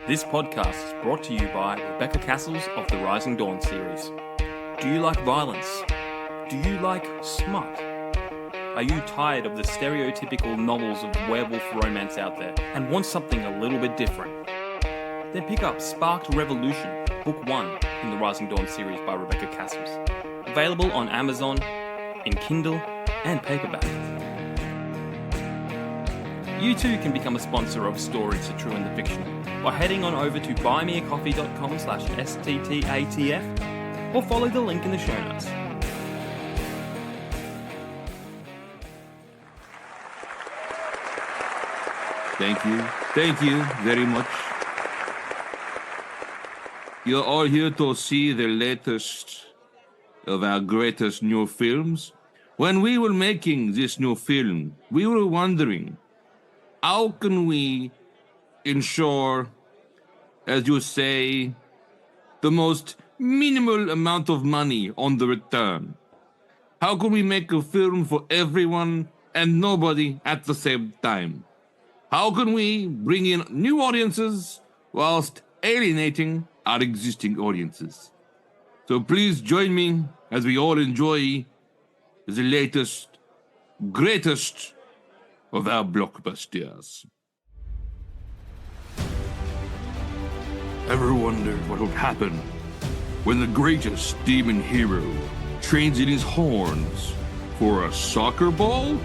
This podcast is brought to you by Rebecca Cassells of the Rising Dawn series. Do you like violence? Do you like smut? Are you tired of the stereotypical novels of werewolf romance out there and want something a little bit different? Then pick up Sparked Revolution, Book 1 in the Rising Dawn series by Rebecca Cassells. Available on Amazon, in Kindle and paperback. You too can become a sponsor of Stories, The True and the Fictional by heading on over to buymeacoffee.com/STTATF or follow the link in the show notes. Thank you very much. You're all here to see the latest of our greatest new films. When we were making this new film, we were wondering, how can we ensure, as you say, the most minimal amount of money on the return? How can we make a film for everyone and nobody at the same time? How can we bring in new audiences whilst alienating our existing audiences? So please join me as we all enjoy the latest, greatest of our blockbusters. Ever wonder what would happen when the greatest demon hero trains in his horns for a soccer ball?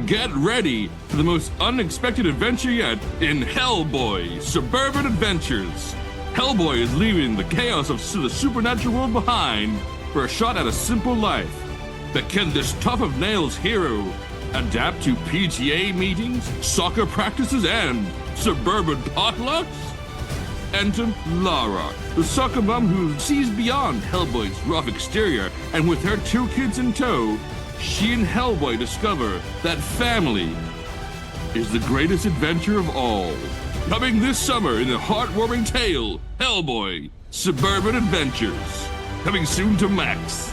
Get ready for the most unexpected adventure yet in Hellboy: Suburban Adventures. Hellboy is leaving the chaos of the supernatural world behind for a shot at a simple life. But can this tough-of-nails hero adapt to PTA meetings, soccer practices, and suburban potlucks? Enter Lara, the soccer mom who sees beyond Hellboy's rough exterior, and with her 2 kids in tow, she and Hellboy discover that family is the greatest adventure of all. Coming this summer in the heartwarming tale, Hellboy: Suburban Adventures. Coming soon to Max.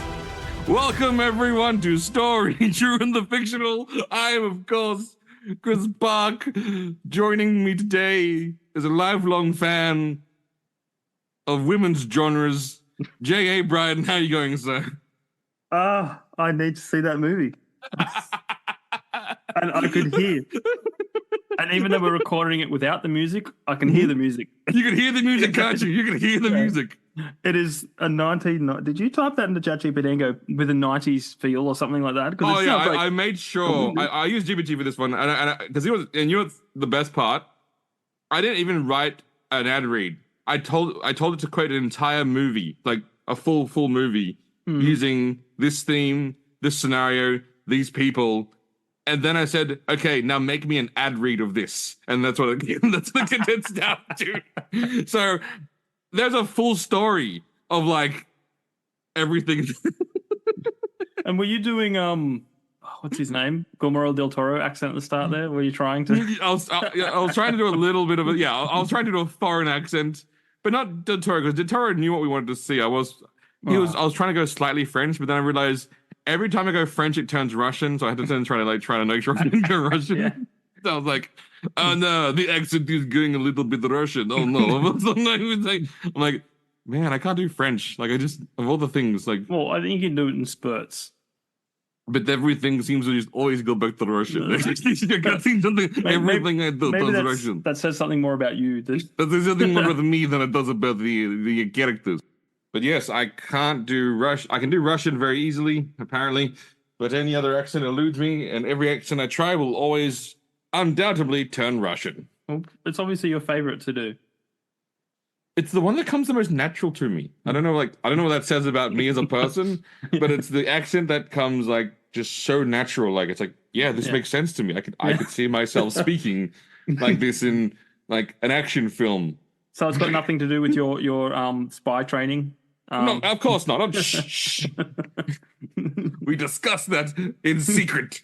Welcome everyone to Story, True and the Fictional. I am, of course, Chris Bach. Joining me today is a lifelong fan of women's genres, J.A. Bryan. How are you going, sir? I need to see that movie. And I could hear. And even though we're recording it without the music, I can hear the music. You can hear the music, can't you? You can hear the music. It is a 19... Did you type that into ChatGPT and go with a 90s feel or something like that? Oh, yeah, I made sure. I used GPT for this one. Because you know what's the best part? I didn't even write an ad read. I told it to create an entire movie, like a full movie, using this theme, this scenario, these people. And then I said, okay, now make me an ad read of this. And that's what it condensed down to. So there's a full story of like everything. And were you doing, what's his name? Guillermo del Toro accent at the start there? Were you trying to? I was trying to do a little bit of it. Yeah, I was trying to do a foreign accent, but not del Toro, because del Toro knew what we wanted to see. I was trying to go slightly French, but then I realized every time I go French, it turns Russian, so I had to try to make sure I didn't go Russian. Yeah. So I was like, oh no, the accent is going a little bit Russian. Oh no. I'm like, man, I can't do French. Like, I just, of all the things, like... Well, I think you can do it in spurts. But everything seems to just always go back to Russian. Everything I do turns Russian. That says something more about you. That says something more about me than it does about the characters. But yes, I can't do Russian. I can do Russian very easily, apparently. But any other accent eludes me, and every accent I try will always undoubtedly turn Russian. Well, it's obviously your favorite to do. It's the one that comes the most natural to me. I don't know what that says about me as a person, but it's the accent that comes like just so natural. Like, it's like, yeah, this makes sense to me. I could see myself speaking like this in like an action film. So it's got nothing to do with your spy training. No, of course not. Shh. We discussed that in secret.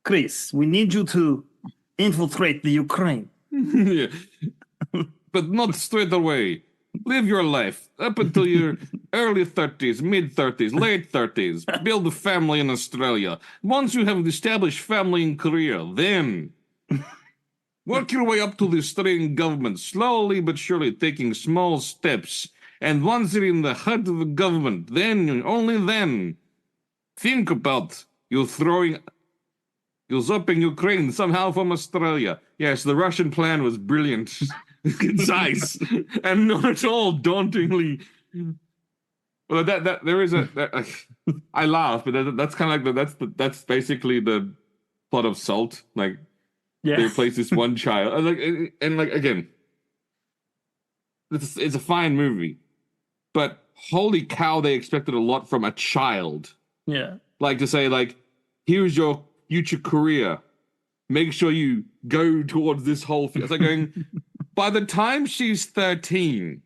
Chris, we need you to infiltrate the Ukraine. Yeah. But not straight away. Live your life up until your early 30s, mid-30s, late 30s. Build a family in Australia. Once you have established family in Korea, then Work your way up to the Australian government, slowly but surely taking small steps. And once you're in the heart of the government, then, only then, think about you zapping Ukraine somehow from Australia. Yes, the Russian plan was brilliant, concise, and not at all dauntingly. Well, that there is I laugh, but that's kind of like that's basically the plot of Salt. Like, Yeah. they replace this one child, and again, it's a fine movie, but holy cow, they expected a lot from a child. Yeah. Like, to say, like, here's your future career. Make sure you go towards this whole field. It's like going, by the time she's 13,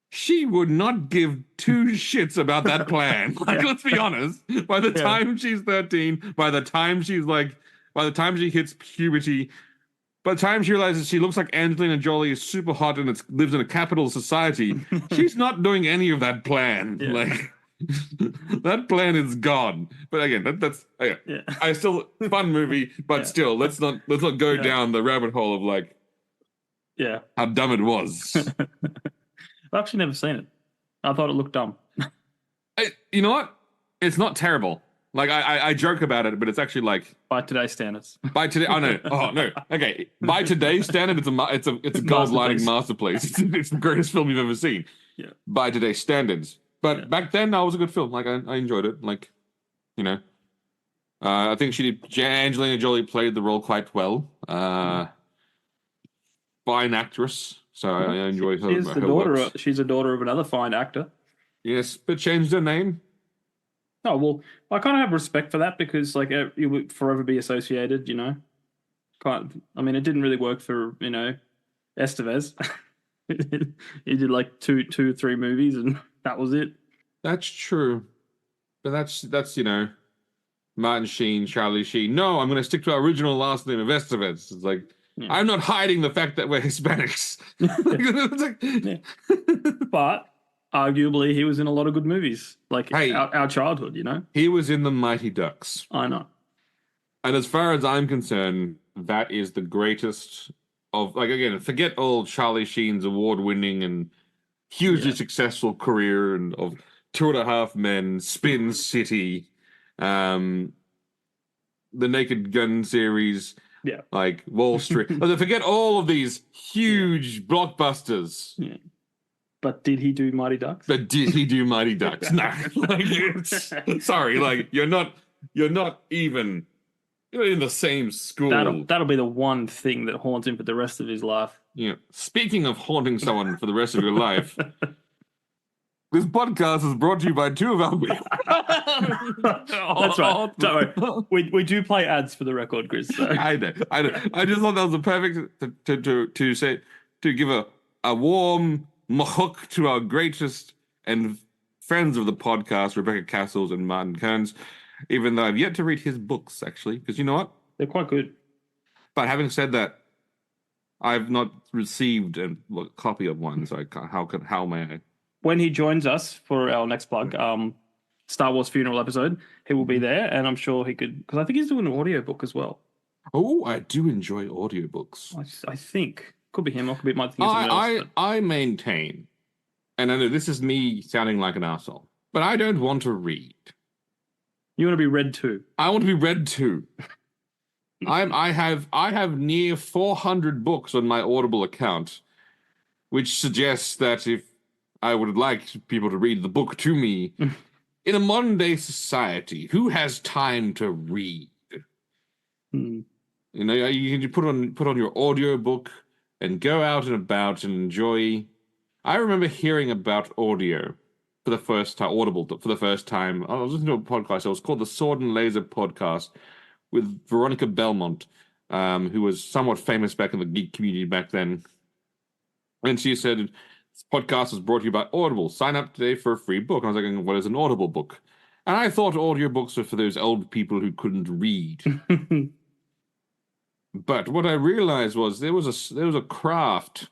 she would not give two shits about that plan. Like, let's be honest. By the time she's 13, by the time she hits puberty, by the time she realizes she looks like Angelina Jolie is super hot and lives in a capital society, she's not doing any of that plan. Yeah. Like, that plan is gone. But again, that's I still fun movie, but still, let's not go down the rabbit hole of like, how dumb it was. I've actually never seen it. I thought it looked dumb. You know what? It's not terrible. Like, I joke about it, but it's actually like, by today's standards. By today, no. Okay, by today's standard, it's a gold lining masterpiece. It's the greatest film you've ever seen. Yeah. By today's standards, but back then, that was a good film. Like, I enjoyed it. Like, you know, I think Angelina Jolie played the role quite well. Fine actress, so I enjoy her. She's a daughter of another fine actor. Yes, but changed her name. Oh, well, I kind of have respect for that because, like, you would forever be associated, you know? I mean, it didn't really work for, you know, Estevez. He did, like, two, 3 movies, and that was it. That's true. But that's you know, Martin Sheen, Charlie Sheen. No, I'm going to stick to our original last name of Estevez. It's like, I'm not hiding the fact that we're Hispanics. But arguably, he was in a lot of good movies, like our childhood, you know? He was in The Mighty Ducks. I know. And as far as I'm concerned, that is the greatest of, like, again, forget old Charlie Sheen's award-winning and hugely successful career and of 2.5 Men, Spin City, the Naked Gun series, like Wall Street. Forget all of these huge blockbusters. Yeah. But did he do Mighty Ducks? No. Like, sorry, like, you're not even in the same school. That'll be the one thing that haunts him for the rest of his life. Yeah. Speaking of haunting someone for the rest of your life, this podcast is brought to you by two of our people. That's right. Don't worry. We do play ads for the record, Chris. So. I know. I just thought that was a perfect to give a warm mahuk to our greatest and friends of the podcast, Rebecca Cassells and Martin Kearns, even though I've yet to read his books, actually, because you know what? They're quite good. But having said that, I've not received a copy of one, so how may I? When he joins us for our next plug, Star Wars funeral episode, he will be there, and I'm sure he could, because I think he's doing an audiobook as well. Oh, I do enjoy audiobooks. I think. Could be him, or could be might think else. I maintain, and I know this is me sounding like an asshole, but I don't want to read. You want to be read to? I want to be read to. I have near 400 books on my Audible account, which suggests that if I would like people to read the book to me, in a modern day society, who has time to read? You know, you can put on your audiobook and go out and about and enjoy. I remember hearing about audio for the first time, Audible for the first time. I was listening to a podcast. It was called the Sword and Laser Podcast with Veronica Belmont, who was somewhat famous back in the geek community back then. And she said, this podcast was brought to you by Audible. Sign up today for a free book. And I was like, what is an Audible book? And I thought audiobooks were for those old people who couldn't read. But what I realized was there was a craft,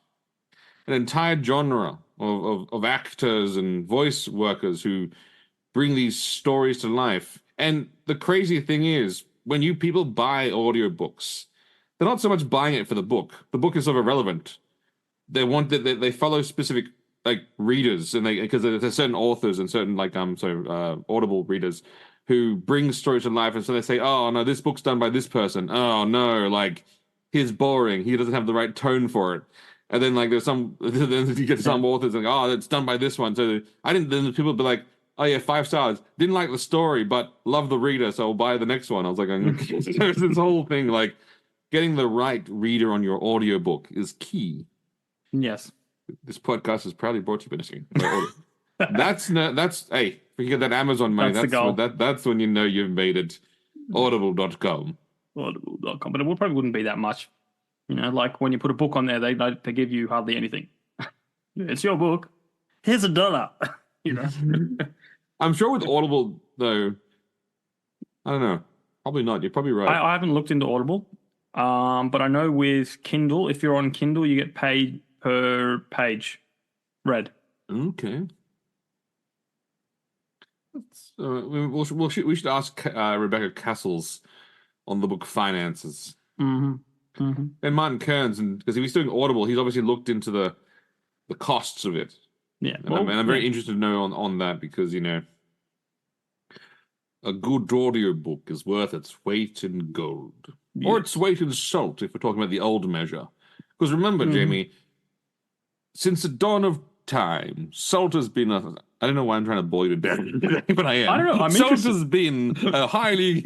an entire genre of actors and voice workers who bring these stories to life. And the crazy thing is, when you people buy audiobooks, they're not so much buying it for the book. The book is sort of irrelevant. They want that they follow specific like readers, and because there's certain authors and certain Audible readers who bring stories to life, and so they say, oh no, this book's done by this person. Oh no, like he's boring. He doesn't have the right tone for it. And then like there's some then you get some authors and oh, it's done by this one. So then people be like, oh yeah, 5 stars. Didn't like the story, but love the reader, so I'll buy the next one. I was like, there's this whole thing like getting the right reader on your audiobook is key. Yes. This podcast is proudly brought to you by That's hey, if you get that Amazon money, that's when you know you've made it. Audible.com. Audible.com. But it probably wouldn't be that much. You know, like when you put a book on there, they give you hardly anything. It's your book. Here's $1. You know. I'm sure with Audible though, I don't know. Probably not. You're probably right. I haven't looked into Audible. But I know with Kindle, if you're on Kindle, you get paid per page read. Okay. We should ask Rebecca Cassells on the book Finances. Mm-hmm. Mm-hmm. And Martin Kearns, and because if he's doing Audible, he's obviously looked into the costs of it. Yeah, and I'm very interested to know on that because you know a good audio book is worth its weight in gold, or its weight in salt if we're talking about the old measure. Because remember, Jamie, since the dawn of time, salt has been I don't know why I'm trying to bore you to death, but I am. I don't know. Salt has been a highly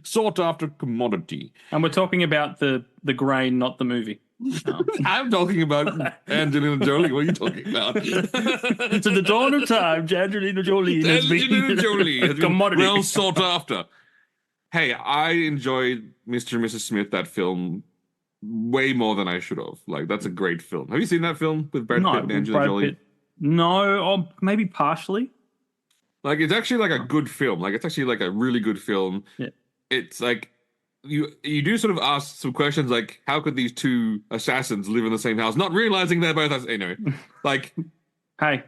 sought after commodity. And we're talking about the grain, not the movie. No. I'm talking about Angelina Jolie. What are you talking about? To the dawn of time, Angelina Jolie has been commodity. Well sought after. Hey, I enjoyed Mr. and Mrs. Smith, that film, way more than I should have. Like, that's a great film. Have you seen that film with Brad Pitt and Angelina Jolie? Pitt. No, or maybe partially. Like, it's actually like a good film. Like, it's actually like a really good film. Yeah. It's like you do sort of ask some questions like, how could these two assassins live in the same house? Not realizing they're both anyway. Like, hey,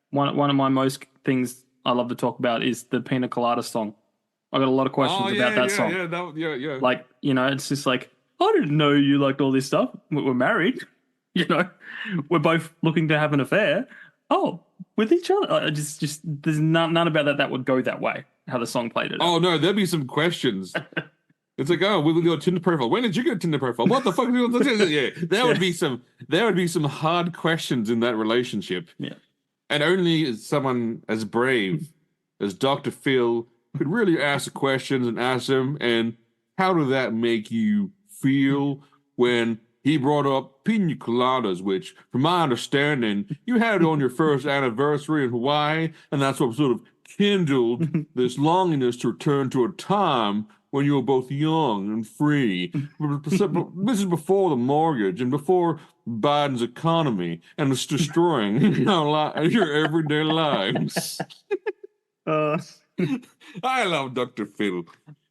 one of my most things I love to talk about is the Pina Colada song. I got a lot of questions about that song. Yeah. Like, you know, it's just like, I didn't know you liked all this stuff. We're married. You know, we're both looking to have an affair. Oh, with each other. Just there's none about that would go that way. How the song played it. Oh no, there'd be some questions. It's like, oh, with your Tinder profile. When did you get a Tinder profile? What the fuck? Yeah, there would be some hard questions in that relationship. Yeah, and only someone as brave as Dr. Phil could really ask the questions and ask them. And how did that make you feel when he brought up pina coladas, which, from my understanding, you had on your first anniversary in Hawaii, and that's what sort of kindled this longingness to return to a time when you were both young and free. This is before the mortgage and before Biden's economy, and it's destroying your everyday lives. I love Dr. Phil.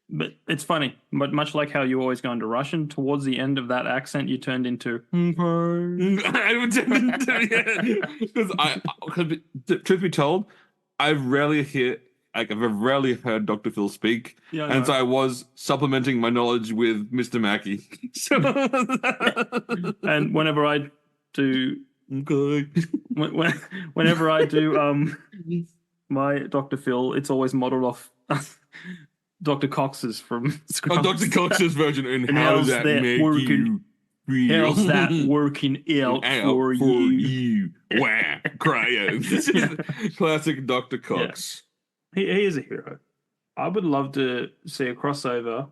But it's funny, but much like how you always go into Russian, towards the end of that accent, you turned into. Because truth be told, I've rarely heard Dr. Phil speak, so I was supplementing my knowledge with Mr. Mackey. And whenever I do, whenever I do my Dr. Phil, it's always modeled off Dr. Cox's from Scrubs. Oh, Dr. Cox's version, and how does that make you feel? How's that working out for you? Wow, crying. Classic Dr. Cox. Yeah. He is a hero. I would love to see a crossover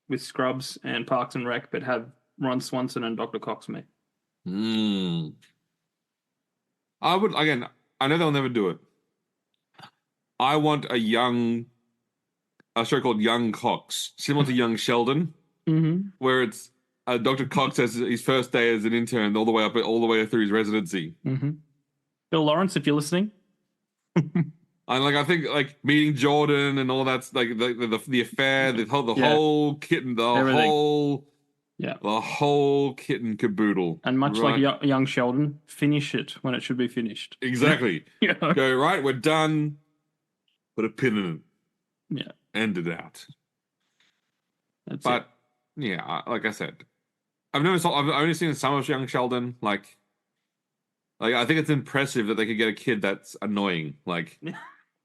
with Scrubs and Parks and Rec, but have Ron Swanson and Dr. Cox meet. I would, again, I know they'll never do it. I want a show called Young Cox, similar to Young Sheldon, where it's Dr. Cox has his first day as an intern all the way through his residency. Bill Lawrence, if you're listening. And I think meeting Jordan and all that's the affair, the whole kit and the whole kit and caboodle. And much like Young Sheldon, finish it when it should be finished. Exactly. Go, right, we're done. Put a pin in it. Yeah. End it out. But yeah, like I said, I've only seen some of Young Sheldon. Like I think it's impressive that they could get a kid that's annoying, like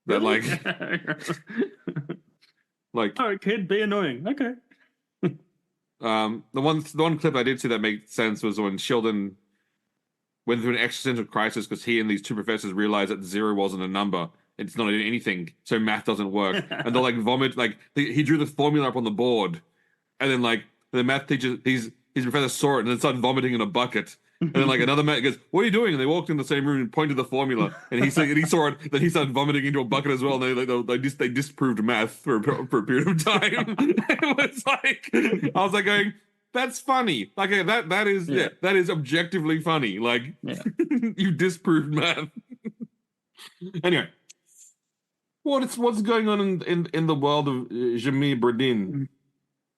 that, like Oh, kid, be annoying. Okay. the one clip I did see that made sense was when Sheldon went through an existential crisis because he and these two professors realized that zero wasn't a number. It's not anything, so math doesn't work. And they'll like vomit. Like he drew the formula up on the board, and then like the math teacher, his professor saw it and then started vomiting in a bucket. And then like another man goes, "What are you doing?" And they walked in the same room and pointed to the formula, and he said, and he saw it. Then he started vomiting into a bucket as well. And they disproved math for a period of time. It was like I was like going, "That's funny." Like that is objectively funny. Like you disproved math. Anyway, what's going on in the world of Jamie Bradin?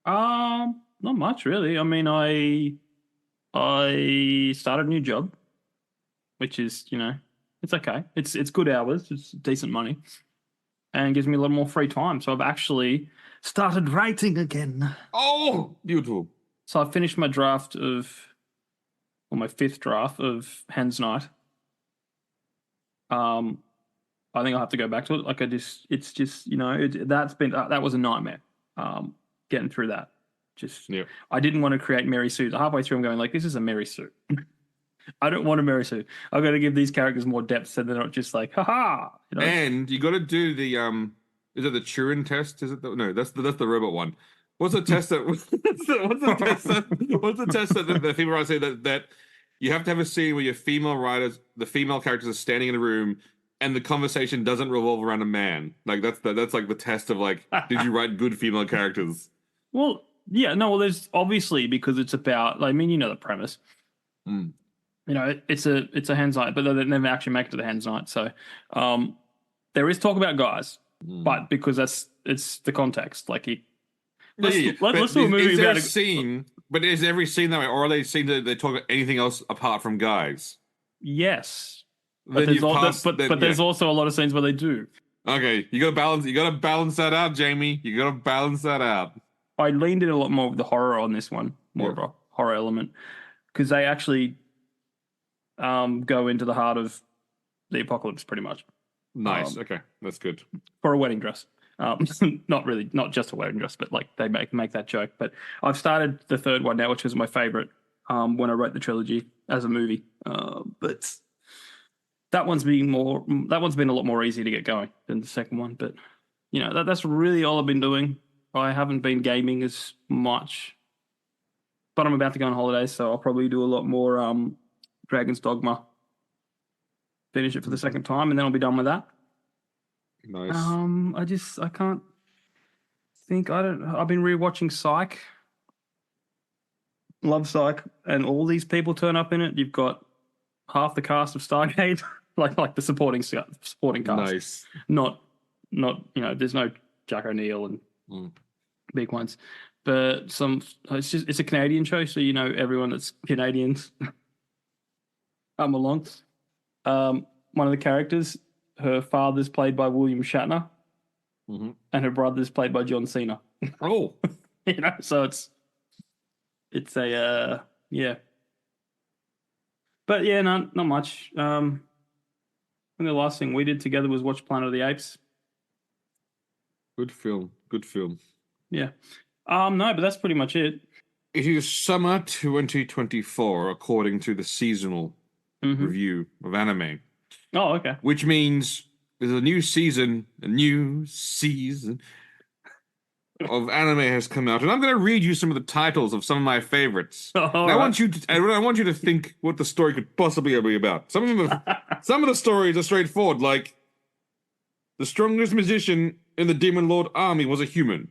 Not much really. I mean, I started a new job, which is, it's okay. It's good hours. It's decent money, and gives me a little more free time. So I've actually started writing again. Oh, beautiful. So I finished my my fifth draft of Hen's Night. I think I'll have to go back to it. Like that was a nightmare. Getting through that. I didn't want to create Mary Sue. Halfway through, I'm going like, this is a Mary Sue. I don't want a Mary Sue. I've got to give these characters more depth so they're not just like, haha. And you got to do the is it the Turing test? Is it no? That's the robot one. What's the test that? What's the test that the female writers say that you have to have a scene where the female characters are standing in a room and the conversation doesn't revolve around a man. Like that's like the test of like, did you write good female characters? Well. Yeah, no, well, there's obviously because it's about, I mean, the premise. It's a Hen's Night, but they never actually make it to the Hen's Night. So there is talk about guys, but because it's the context. Like, let's do a movie about a scene, but is every scene that way, or are they seen that they talk about anything else apart from guys? Yes. But there's also a lot of scenes where they do. Okay, you gotta balance that out, Jamie. You gotta balance that out. I leaned in a lot more with the horror on this one, more of a horror element, because they actually go into the heart of the apocalypse pretty much. Nice. Okay, that's good. For a wedding dress. Not just a wedding dress, but like they make that joke. But I've started the third one now, which was my favorite when I wrote the trilogy as a movie. But that one's been a lot more easy to get going than the second one. But that's really all I've been doing. I haven't been gaming as much, but I'm about to go on holidays, so I'll probably do a lot more Dragon's Dogma. Finish it for the second time, and then I'll be done with that. Nice. I can't think. I've been rewatching Psych. Love Psych, and all these people turn up in it. You've got half the cast of Stargate, like the supporting cast. Nice. Not there's no Jack O'Neill and big ones, but it's a Canadian show, so everyone that's Canadians come along. One of the characters, her father's played by William Shatner, and her brother's played by John Cena. Oh, so it's a but yeah, not much. I think the last thing we did together was watch Planet of the Apes. Good film. Yeah. No, but that's pretty much it. It is summer 2024, according to the seasonal review of anime. Oh, okay. Which means there's a new season of anime has come out, and I'm going to read you some of the titles of some of my favorites. I want you to think what the story could possibly be about. Some of the stories are straightforward, like the strongest musician in the Demon Lord army was a human.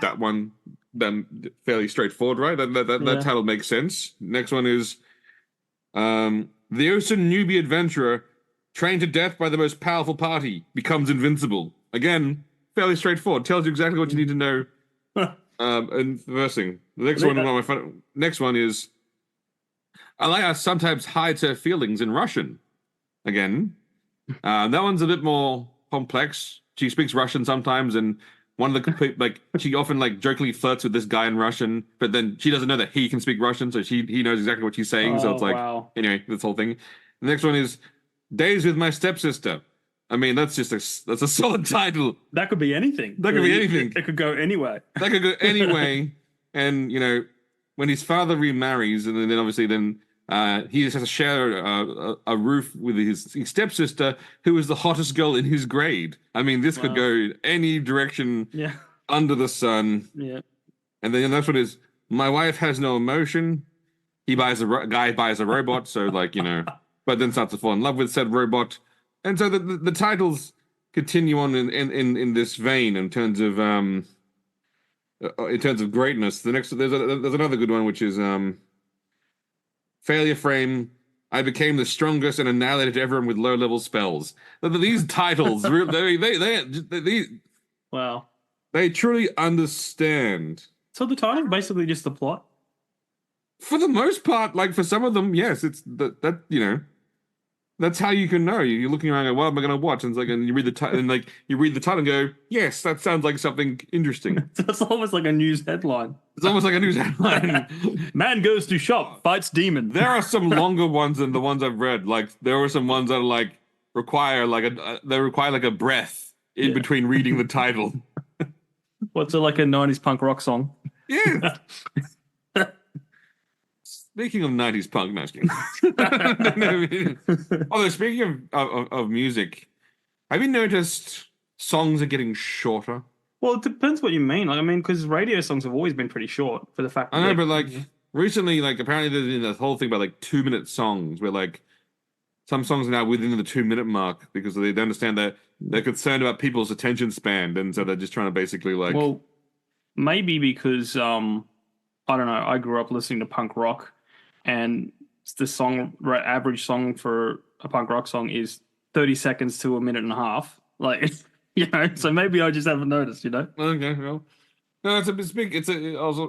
That one, then fairly straightforward, right? That title makes sense. Next one is the Ocean Newbie adventurer, trained to death by the most powerful party, becomes invincible. Again, fairly straightforward. Tells you exactly what you need to know. And the first thing. The next one is Alaya sometimes hides her feelings in Russian. Again, that one's a bit more complex. She speaks Russian sometimes, and one of the like she often like jokingly flirts with this guy in Russian, but then she doesn't know that he can speak Russian, so he knows exactly what she's saying. So Oh, it's like wow. anyway, this whole thing. The next one is Days with My Stepsister. I mean, that's a solid title. That could be anything. That could be anything. It could go anywhere. That could go anyway. And when his father remarries, and then obviously he just has to share a roof with his stepsister, who is the hottest girl in his grade. I mean, this could go any direction under the sun. Yeah. And then the next one is My Wife Has No Emotion. Guy buys a robot, so but then starts to fall in love with said robot. And so the titles continue on in this vein in terms of greatness. The next there's another good one, which is Failure Frame. I became the strongest and annihilated everyone with low-level spells. These titles, Wow. they truly understand. So the title is basically just the plot. For the most part, like for some of them, yes, it's that. That's how you can know. You're looking around and go, what am I going to watch? And it's like, and you read the title, and like you read the title and go, yes, that sounds like something interesting. It's almost like a news headline. It's almost like a news headline. Man goes to shop, fights demon. There are some longer ones than the ones I've read. Like there were some ones that are like require like a breath in between reading the title. What's it like a 90s punk rock song? Yeah. Speaking of 90s punk, no, although speaking of music, have you noticed songs are getting shorter? Well, it depends what you mean. Like, I mean, because radio songs have always been pretty short for the fact that I know, but like recently, like apparently there's been this whole thing about like 2-minute songs where like some songs are now within the 2-minute mark because they understand that they're concerned about people's attention span, and so they're just trying to basically like. Well, maybe because I don't know. I grew up listening to punk rock. And the average song for a punk rock song is 30 seconds to a minute and a half. Like, so maybe I just haven't noticed, Okay, well. No, it's big. Someone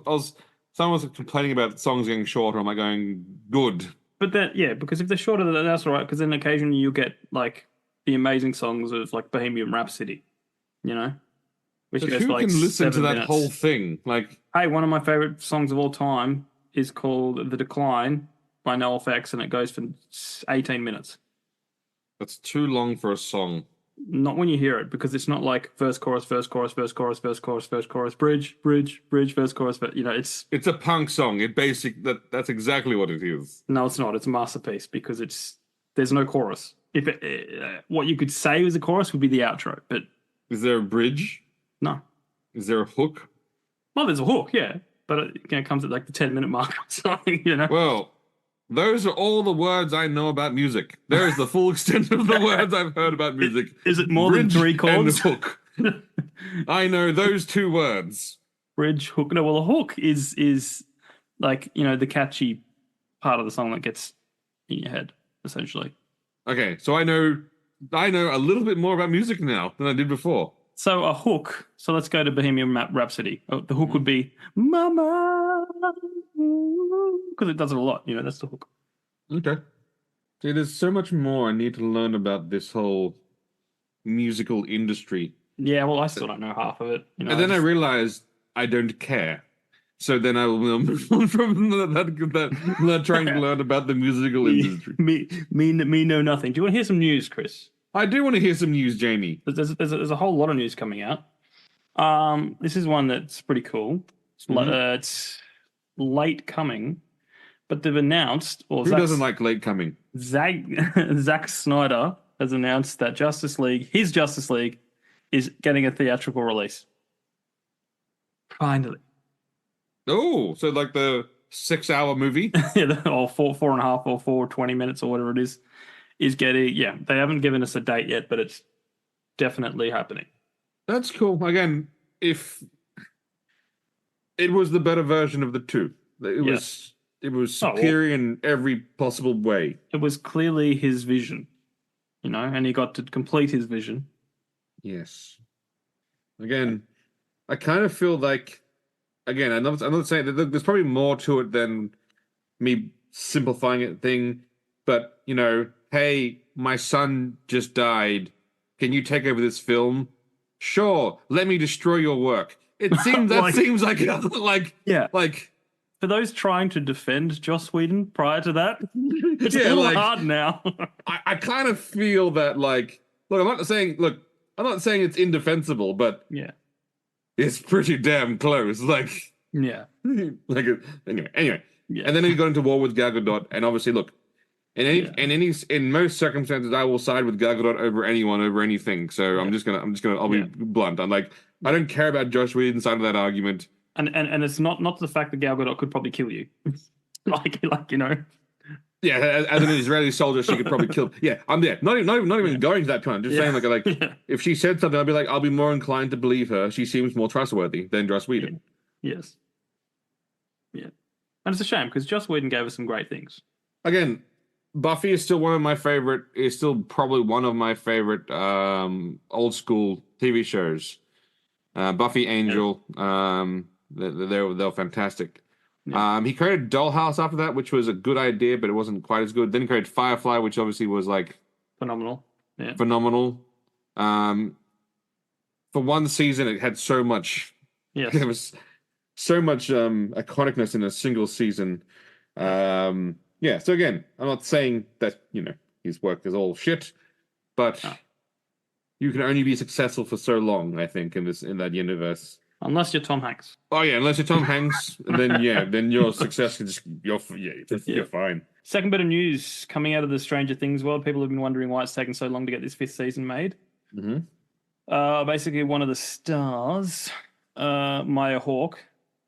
was complaining about songs getting shorter. I'm like going, good. But because if they're shorter, then that's all right. Because then occasionally you get like the amazing songs of like Bohemian Rhapsody, which But goes who for, like, can listen to 7 that minutes. whole thing? Like, Hey, one of my favorite songs of all time is called The Decline by NoFX, and it goes for 18 minutes. that's too long for a song. Not when you hear it, because it's not like verse, chorus, verse, chorus, verse, chorus, verse, chorus, verse, chorus, bridge, bridge, bridge, verse, chorus, but It's a punk song. That's exactly what it is. No, it's not. It's a masterpiece because there's no chorus. If what you could say was a chorus would be the outro, but Is there a bridge? no. Is there a hook? Well, there's a hook, yeah, but it comes at like the 10-minute mark or something, Well, those are all the words I know about music. There is the full extent of the words I've heard about music. Is it more than 3 chords? And hook. I know those 2 words. Bridge, hook. No, well, a hook is like, the catchy part of the song that gets in your head, essentially. Okay, so I know a little bit more about music now than I did before. So a hook. So let's go to Bohemian Rhapsody. The hook would be "Mama," because it does it a lot. That's the hook. Okay. See, there's so much more I need to learn about this whole musical industry. Yeah, well, I still don't know half of it. And then I realized I don't care. So then I will move on from that not trying to learn about the musical industry. Me know nothing. Do you want to hear some news, Chris? I do want to hear some news, Jamie. There's a whole lot of news coming out. This is one that's pretty cool. It's late coming, but they've announced. Or Who doesn't like late coming? Zack Snyder has announced that his Justice League, is getting a theatrical release. Finally. Oh, so like the 6-hour movie? Yeah, or 4.5 or 4:20 minutes or whatever it is getting. Yeah, they haven't given us a date yet, but it's definitely happening. That's cool. Again, if it was the better version of the 2, it was superior in every possible way. It was clearly his vision, and he got to complete his vision. Yes. Again, I kind of feel like, again, I'm not saying that there's probably more to it than me simplifying it thing, but, hey, my son just died. Can you take over this film? sure, let me destroy your work. It seems that seems like Yeah. like For those trying to defend Joss Whedon prior to that, it's yeah, a little like hard now. I kind of feel that like look, I'm not saying it's indefensible, but Yeah. it's pretty damn close. Like Yeah. like anyway. Yeah. And then he got into war with Gal Gadot, and obviously, look, in most circumstances, I will side with Gal Gadot over anyone, over anything. So I'm just gonna, I'll be blunt. I'm like, I don't care about Josh Whedon's side of that argument. And it's not the fact that Gal Gadot could probably kill you, like you know. Yeah, as an Israeli soldier, she could probably kill. Yeah, I'm there. Not even going to that point. Just saying, if she said something, I'll be more inclined to believe her. She seems more trustworthy than Joss Whedon. Yes. Yeah, and it's a shame because Joss Whedon gave us some great things. Again, Buffy is still probably one of my favorite old school TV shows. Buffy, Angel, they're fantastic. Yeah. He created Dollhouse after that, which was a good idea, but it wasn't quite as good. Then he created Firefly, which obviously was like phenomenal. Yeah. Phenomenal. For one season, it had so much. Yes. There was so much iconicness in a single season. Yeah. So again, I'm not saying that his work is all shit, but you can only be successful for so long. I think in that universe. Unless you're Tom Hanks. Oh yeah, unless you're Tom Hanks, then your success is you're fine. Second bit of news coming out of the Stranger Things world. People have been wondering why it's taken so long to get this 5th season made. Mm-hmm. Basically, one of the stars, Maya Hawke,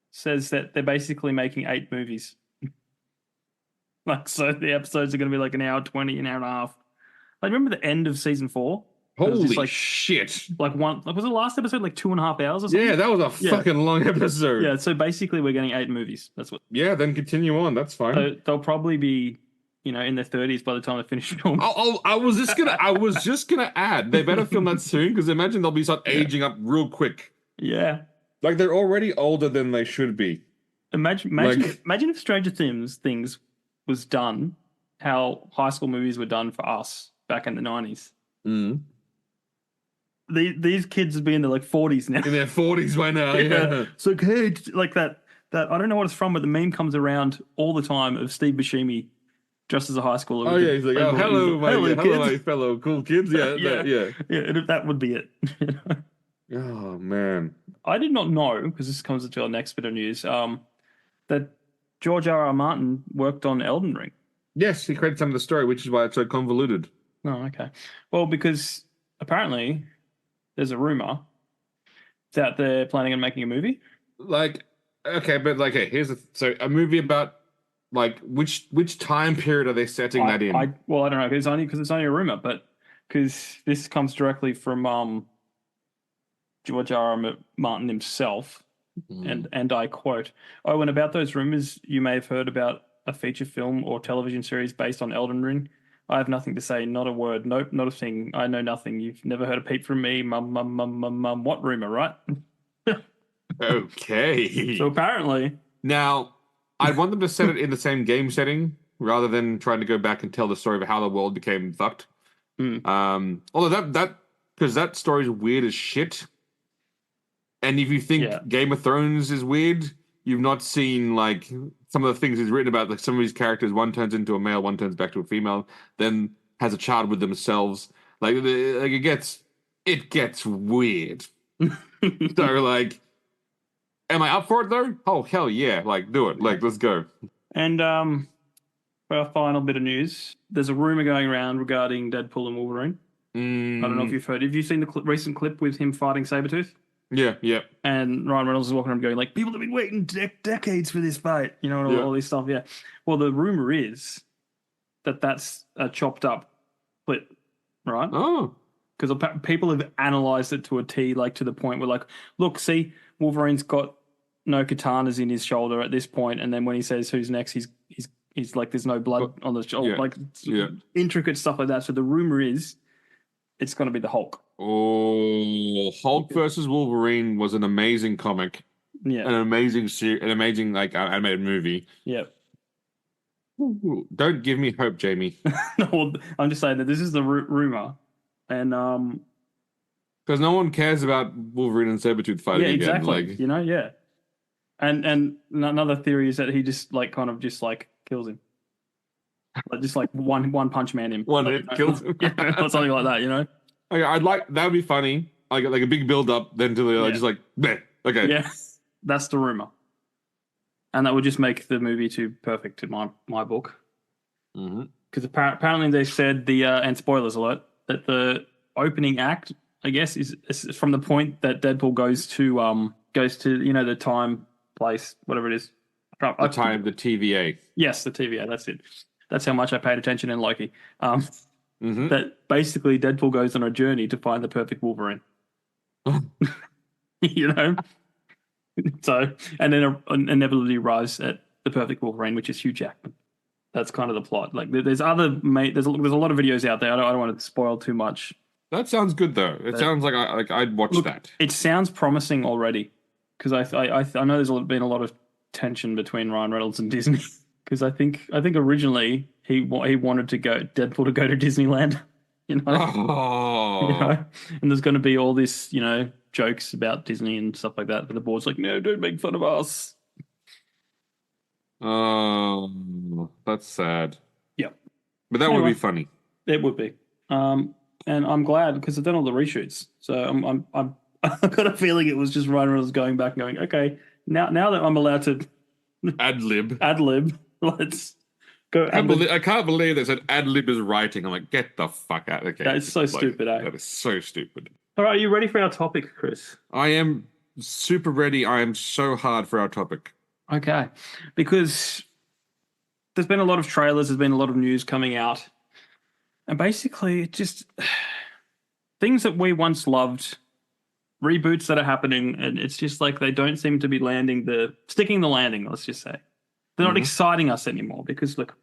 says that they're basically making 8 movies. So the episodes are going to be like an hour 20, an hour and a half. I remember the end of season 4. Holy shit! Was the last episode like 2.5 hours or something? Yeah, that was a fucking long episode. Yeah, so basically we're getting 8 movies. That's what. Yeah, then continue on. That's fine. So they'll probably be, in their 30s by the time they finish filming. I was just gonna add, they better film that soon because imagine they'll be aging up real quick. Yeah, like they're already older than they should be. Imagine if Stranger Things was done how high school movies were done for us back in the 90s. Mm. These kids would be in their 40s now. In their 40s by now, yeah. So hey, like that I don't know what it's from, but the meme comes around all the time of Steve Buscemi dressed as a high schooler. Oh yeah, he's like, hello my fellow cool kids. Yeah, yeah. That would be it. Oh man, I did not know, because this comes into our next bit of news, that George R.R. Martin worked on Elden Ring. Yes, he created some of the story, which is why it's so convoluted. Oh, okay. Well, because apparently there's a rumor that they're planning on making a movie. Here's a movie about which time period are they setting that in? I don't know. Because it's only a rumor, but because this comes directly from George R.R. Martin himself, and I quote, "Oh, and about those rumors, you may have heard about a feature film or television series based on Elden Ring. I have nothing to say, not a word, nope, not a thing. I know nothing. You've never heard a peep from me, mum. What rumor, right?" Okay. So apparently, now I'd want them to set it in the same game setting rather than trying to go back and tell the story of how the world became fucked. Although because that story's weird as shit. And if you think Game of Thrones is weird, you've not seen some of the things he's written about. Like some of his characters, one turns into a male, one turns back to a female, then has a child with themselves. It gets weird. So am I up for it though? Oh hell yeah! Do it. Let's go. And for our final bit of news, there's a rumor going around regarding Deadpool and Wolverine. I don't know if you've heard. Have you seen the recent clip with him fighting Sabretooth? Yeah. And Ryan Reynolds is walking around going people have been waiting decades for this fight, all this stuff. Yeah. Well, the rumor is that that's a chopped up clip, right? Oh. Because people have analyzed it to a T, to the point where, look, see, Wolverine's got no katanas in his shoulder at this point, and then when he says who's next, he's like, there's no blood on the shoulder, intricate stuff like that. So the rumor is it's going to be the Hulk. Oh, Hulk versus Wolverine was an amazing comic. Yeah, an amazing animated movie. Yeah. Don't give me hope, Jamie. No, I'm just saying that this is the rumor, and Because no one cares about Wolverine and Sabretooth fighting Yeah, again. exactly. Like, You know, yeah. And another theory is that he just like kind of just like kills him. Like just like one punch man him. one Like, hit kills him. Yeah, or something like that, you know? Okay, I'd like that would be funny. Like a big build up, then to the Yeah. just like bleh. Okay. Yeah. That's the rumor. And that would just make the movie too perfect in my book. Mm-hmm. Because apparently they said and spoilers alert, that the opening act, I guess, is from the point that Deadpool goes to you know, the time place, whatever it is. The TVA. Yes, the TVA. That's it. That's how much I paid attention in Loki. Mm-hmm. That basically Deadpool goes on a journey to find the perfect Wolverine. You know, so and then inevitably arrives at the perfect Wolverine, which is Hugh Jackman. That's kind of the plot. Like there's there's a lot of videos out there. I don't want to spoil too much. That sounds good though. It sounds like I'd watch that. It sounds promising already because I know there's been a lot of tension between Ryan Reynolds and Disney because I think originally he wanted Deadpool to go to Disneyland, you know, Oh. you know, and there's going to be all this, you know, jokes about Disney and stuff like that. But the board's like, no, don't make fun of us. Oh, that's sad. Yeah, but that would be funny. It would be. And I'm glad because they've done all the reshoots. So I've got a feeling it was just Ryan Reynolds going back and going, okay, now that I'm allowed to ad lib, let's go. I can't believe they said ad lib is writing. I'm like, get the fuck out. Okay, that is so stupid. That is so stupid. All right, are you ready for our topic, Chris? I am super ready. I am so hard for our topic. Okay, because there's been a lot of trailers, there's been a lot of news coming out, and basically it just things that we once loved, reboots that are happening, and it's just like they don't seem to be sticking the landing, let's just say. They're not exciting us anymore because look,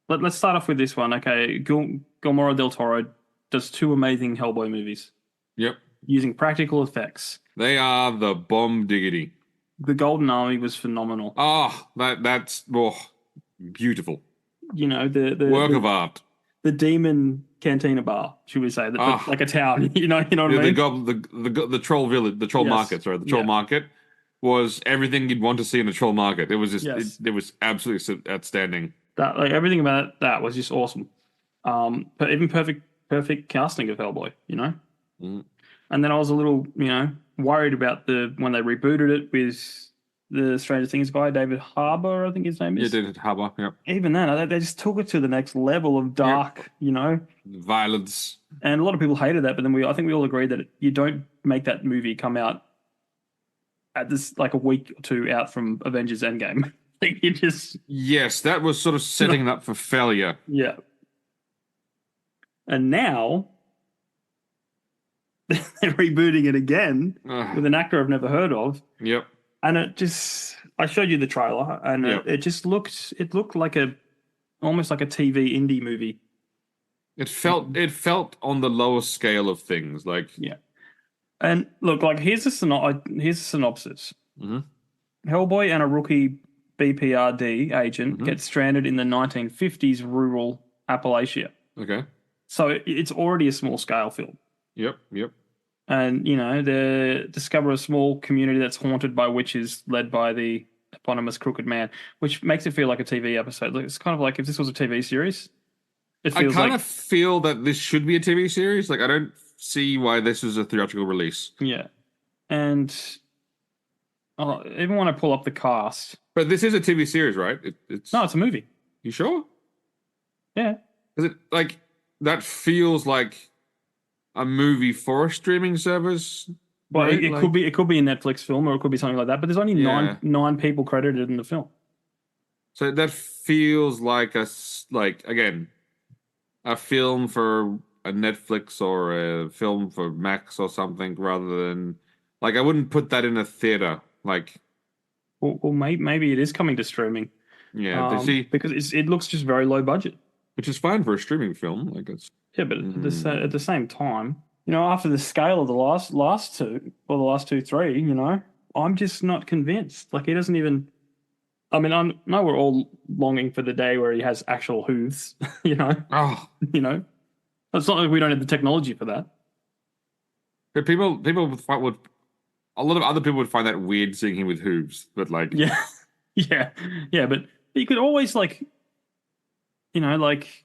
let's start off with this one. Okay, Guillermo del Toro does 2 amazing Hellboy movies. Yep. Using practical effects. They are the bomb diggity. The Golden Army was phenomenal. Oh, that's beautiful. You know, the work of art. The demon cantina bar, should we say? Like a town. You know what I mean? The troll village, the troll market. Sorry, the troll market was everything you'd want to see in a troll market. It was just it was absolutely outstanding. That like everything about that was just awesome. But even perfect casting of Hellboy. You know. Mm. And then I was a little, you know, worried about when they rebooted it with the Stranger Things guy, David Harbour, I think his name is. Yeah, David Harbour, yeah. Even then, they just took it to the next level of dark, you know? Violence. And a lot of people hated that, but then I think we all agreed that you don't make that movie come out at this, like a week or 2 out from Avengers Endgame. Like you just... Yes, that was sort of setting up for failure. Yeah. And now... they're rebooting it again with an actor I've never heard of. Yep. And it just, I showed you the trailer, and it just looked like almost like a TV indie movie. It felt on the lower scale of things, like And look, like here's a synopsis. Mm-hmm. Hellboy and a rookie BPRD agent get stranded in the 1950s rural Appalachia. Okay. So it's already a small scale film. Yep. And, you know, they discover a small community that's haunted by witches led by the eponymous Crooked Man, which makes it feel like a TV episode. Like, it's kind of like if this was a TV series. It feels I kind of feel that this should be a TV series. Like, I don't see why this is a theatrical release. Yeah. And even when I pull up the cast... But this is a TV series, right? No, it's a movie. You sure? Yeah. Is it, like, that feels like... a movie for a streaming service. Well, right? it could be a Netflix film, or it could be something like that. But there's only nine people credited in the film. So that feels like a film for a Netflix or a film for Max or something, rather than like I wouldn't put that in a theater. Like, well, maybe it is coming to streaming. Yeah, because it looks just very low budget, which is fine for a streaming film. Like it's. Yeah, but at the same time, you know, after the scale of the last 2 or the last 2, 3, you know, I'm just not convinced. Like he doesn't even. I mean, I know we're all longing for the day where he has actual hooves. You know, Oh, you know, it's not like we don't have the technology for that. But people would a lot of other people would find that weird seeing him with hooves, but like Yeah, yeah. But you could always like, like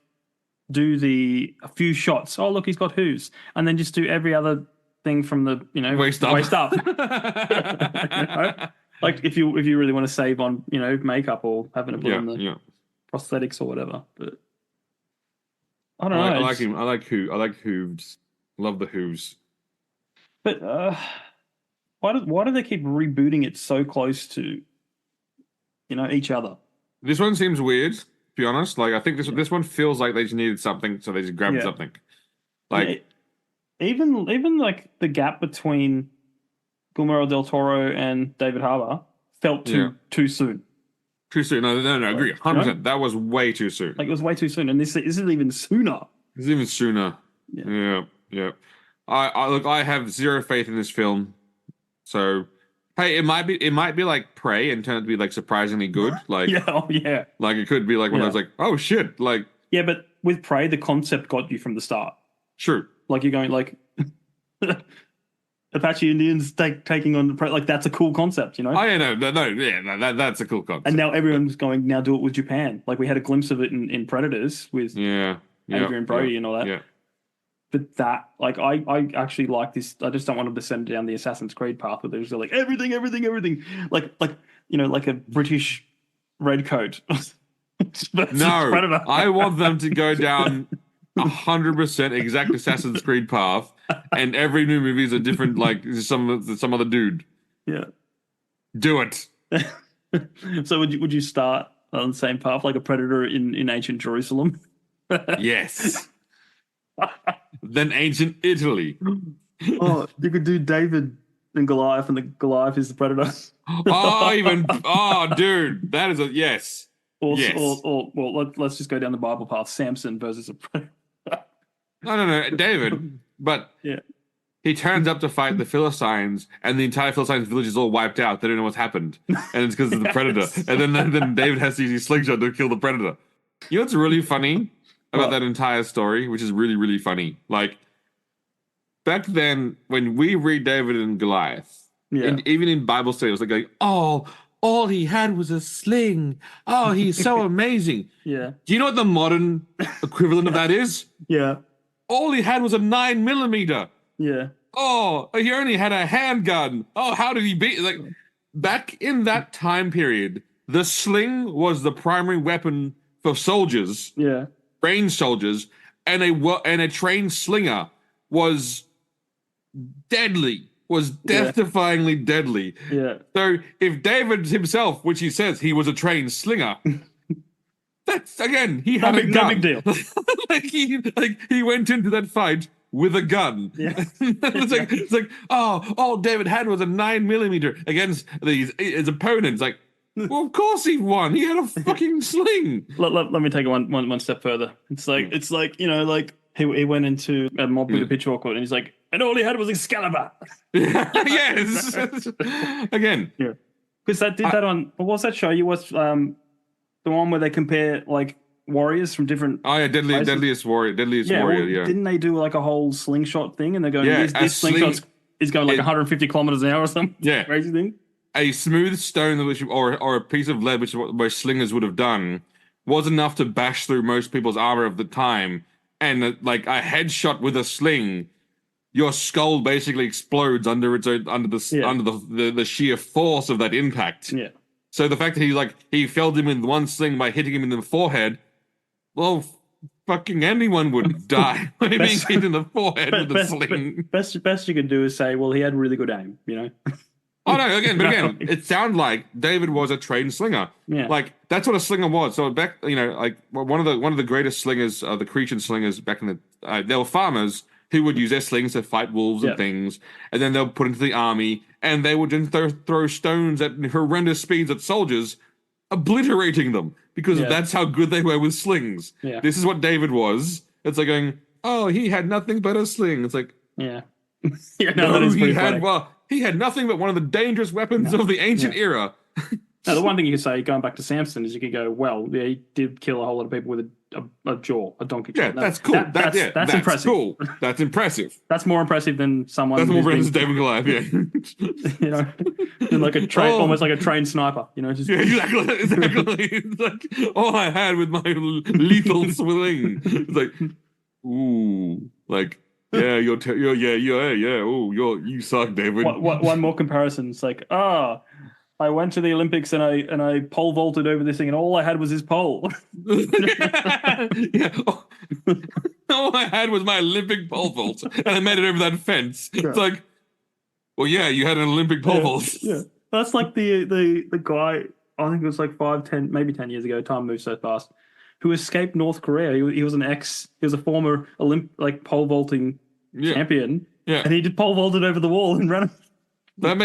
do a few shots. Oh, look, he's got hooves, and then just do every other thing from the waist up. waist up. Like if you really want to save on makeup or having to put on the prosthetics or whatever. But I don't know. I like him. I like hooves. Love the hooves. But why do they keep rebooting it so close to each other? This one seems weird, to be honest. Like I think this one feels like they just needed something, so they just grabbed something. Like even like the gap between Guillermo del Toro and David Harbour felt too soon. Too soon. No, I agree. 100%. That was way too soon. Like it was way too soon, and this is even sooner. It's even sooner. Yeah. I have zero faith in this film. So, hey, it might be like Prey and turn out to be like surprisingly good. Like yeah. Like it could be like when I was like, oh shit, like yeah, but with Prey, the concept got you from the start. True. Like you're going like Apache Indians taking on the Prey, like that's a cool concept, Oh yeah, that's a cool concept. And now everyone's going, now do it with Japan. Like we had a glimpse of it in Predators with Adrian Brody and all that. Yeah. But that, like, I actually like this. I just don't want them to send down the Assassin's Creed path where they're just like everything, like like a British redcoat. No, Predator. I want them to go down 100% exact Assassin's Creed path, and every new movie is a different, like some other dude. Yeah, do it. So would you start on the same path like a Predator in ancient Jerusalem? Yes. Then ancient Italy. Oh, you could do David and Goliath, and the Goliath is the Predator. Dude, that is a yes. Or let's just go down the Bible path. Samson versus a Predator. No, David. But he turns up to fight the Philistines, and the entire Philistines village is all wiped out. They don't know what's happened, and it's because of the Predator. And then David has to use his slingshot to kill the Predator. You know what's really funny about that entire story, which is really, really funny? Like, back then, when we read David and Goliath, and even in Bible study, it was like going, all he had was a sling. Oh, he's so amazing. Yeah. Do you know what the modern equivalent of that is? Yeah. All he had was a 9mm. Yeah. Oh, he only had a handgun. Oh, how did he beat? Like, back in that time period, the sling was the primary weapon for soldiers. Yeah. Trained soldiers, and a trained slinger was deadly, was death-defyingly deadly. Yeah. So if David himself, which he says he was a trained slinger, that's again he had a gun. No big deal. he went into that fight with a gun. Yeah. it's like all David had was a 9mm against his opponents. Like. Well, of course he won. He had a fucking sling. Let me take it one step further. It's like he went into a mob with a pitchfork and he's like, and all he had was Excalibur. Yes. Again. Yeah. Because that did that on what was that show you watched? The one where they compare like warriors from different. Oh yeah, Deadliest Warrior. Yeah. Didn't they do like a whole slingshot thing? And they're going, this slingshot is going like 150 kilometers an hour or something. Yeah. Crazy thing. A smooth stone, or a piece of lead, which is what most slingers would have done, was enough to bash through most people's armor of the time. And like a headshot with a sling, your skull basically explodes under the sheer force of that impact. Yeah. So the fact that he felled him in one sling by hitting him in the forehead, well, fucking anyone would die by being hit in the forehead with a sling. Best you could do is say, well, he had really good aim, Oh no! Again, it sounded like David was a trained slinger. Yeah. Like that's what a slinger was. So back, like one of the greatest slingers, the Cretan slingers back in the, they were farmers who would use their slings to fight wolves and things, and then they'll put into the army, and they would then throw stones at horrendous speeds at soldiers, obliterating them because that's how good they were with slings. Yeah. This is what David was. It's like going, oh, he had nothing but a sling. It's like, yeah, he had nothing but one of the dangerous weapons of the ancient era. Now, the one thing you could say, going back to Samson, is you could go, well, he did kill a whole lot of people with a a jaw, a donkey jaw. Yeah, that's cool. That's impressive. Cool. That's impressive. That's more impressive than someone. That's more who's impressive than David Goliath. Yeah. you know, than like a almost like a trained sniper. You know, just Yeah, exactly. It's like all I had with my lethal swing. It's like, ooh, like yeah, you suck, David. One more comparison. It's like, I went to the Olympics and I pole vaulted over this thing, and all I had was his pole. Yeah. All I had was my Olympic pole vault, and I made it over that fence. Yeah. It's like, well, yeah, you had an Olympic pole vault. Yeah, that's like the guy. I think it was like 10 years ago. Time moves so fast. Who escaped North Korea? He was a former pole vaulting champion. Yeah, and he did pole vaulted over the wall and ran. That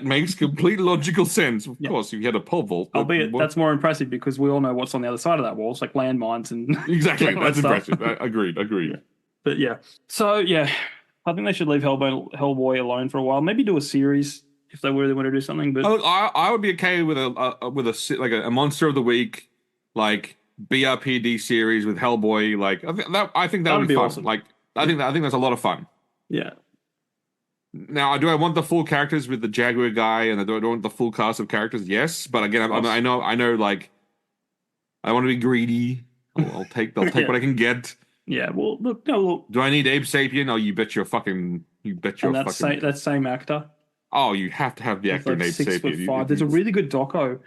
makes complete logical sense. Of course, if you had a pole vault. Albeit that's more impressive because we all know what's on the other side of that wall. It's like landmines and exactly. That's impressive. Agreed. Yeah. But yeah, so yeah, I think they should leave Hellboy alone for a while. Maybe do a series if they really want to do something. But I would be okay with a Monster of the Week, like BRPD series with Hellboy. Like I think that would be fun. Awesome. Like I think that's a lot of fun. Yeah. Now, do I want the full characters with the Jaguar guy, and I don't want the full cast of characters? Yes, but again, I know, like, I want to be greedy. I'll take what I can get. Yeah. Well, look. Do I need Abe Sapien? Oh, you bet your fucking. That same actor. Oh, you have to have the actor in Abe Sapien. 6'5". There's a really good doco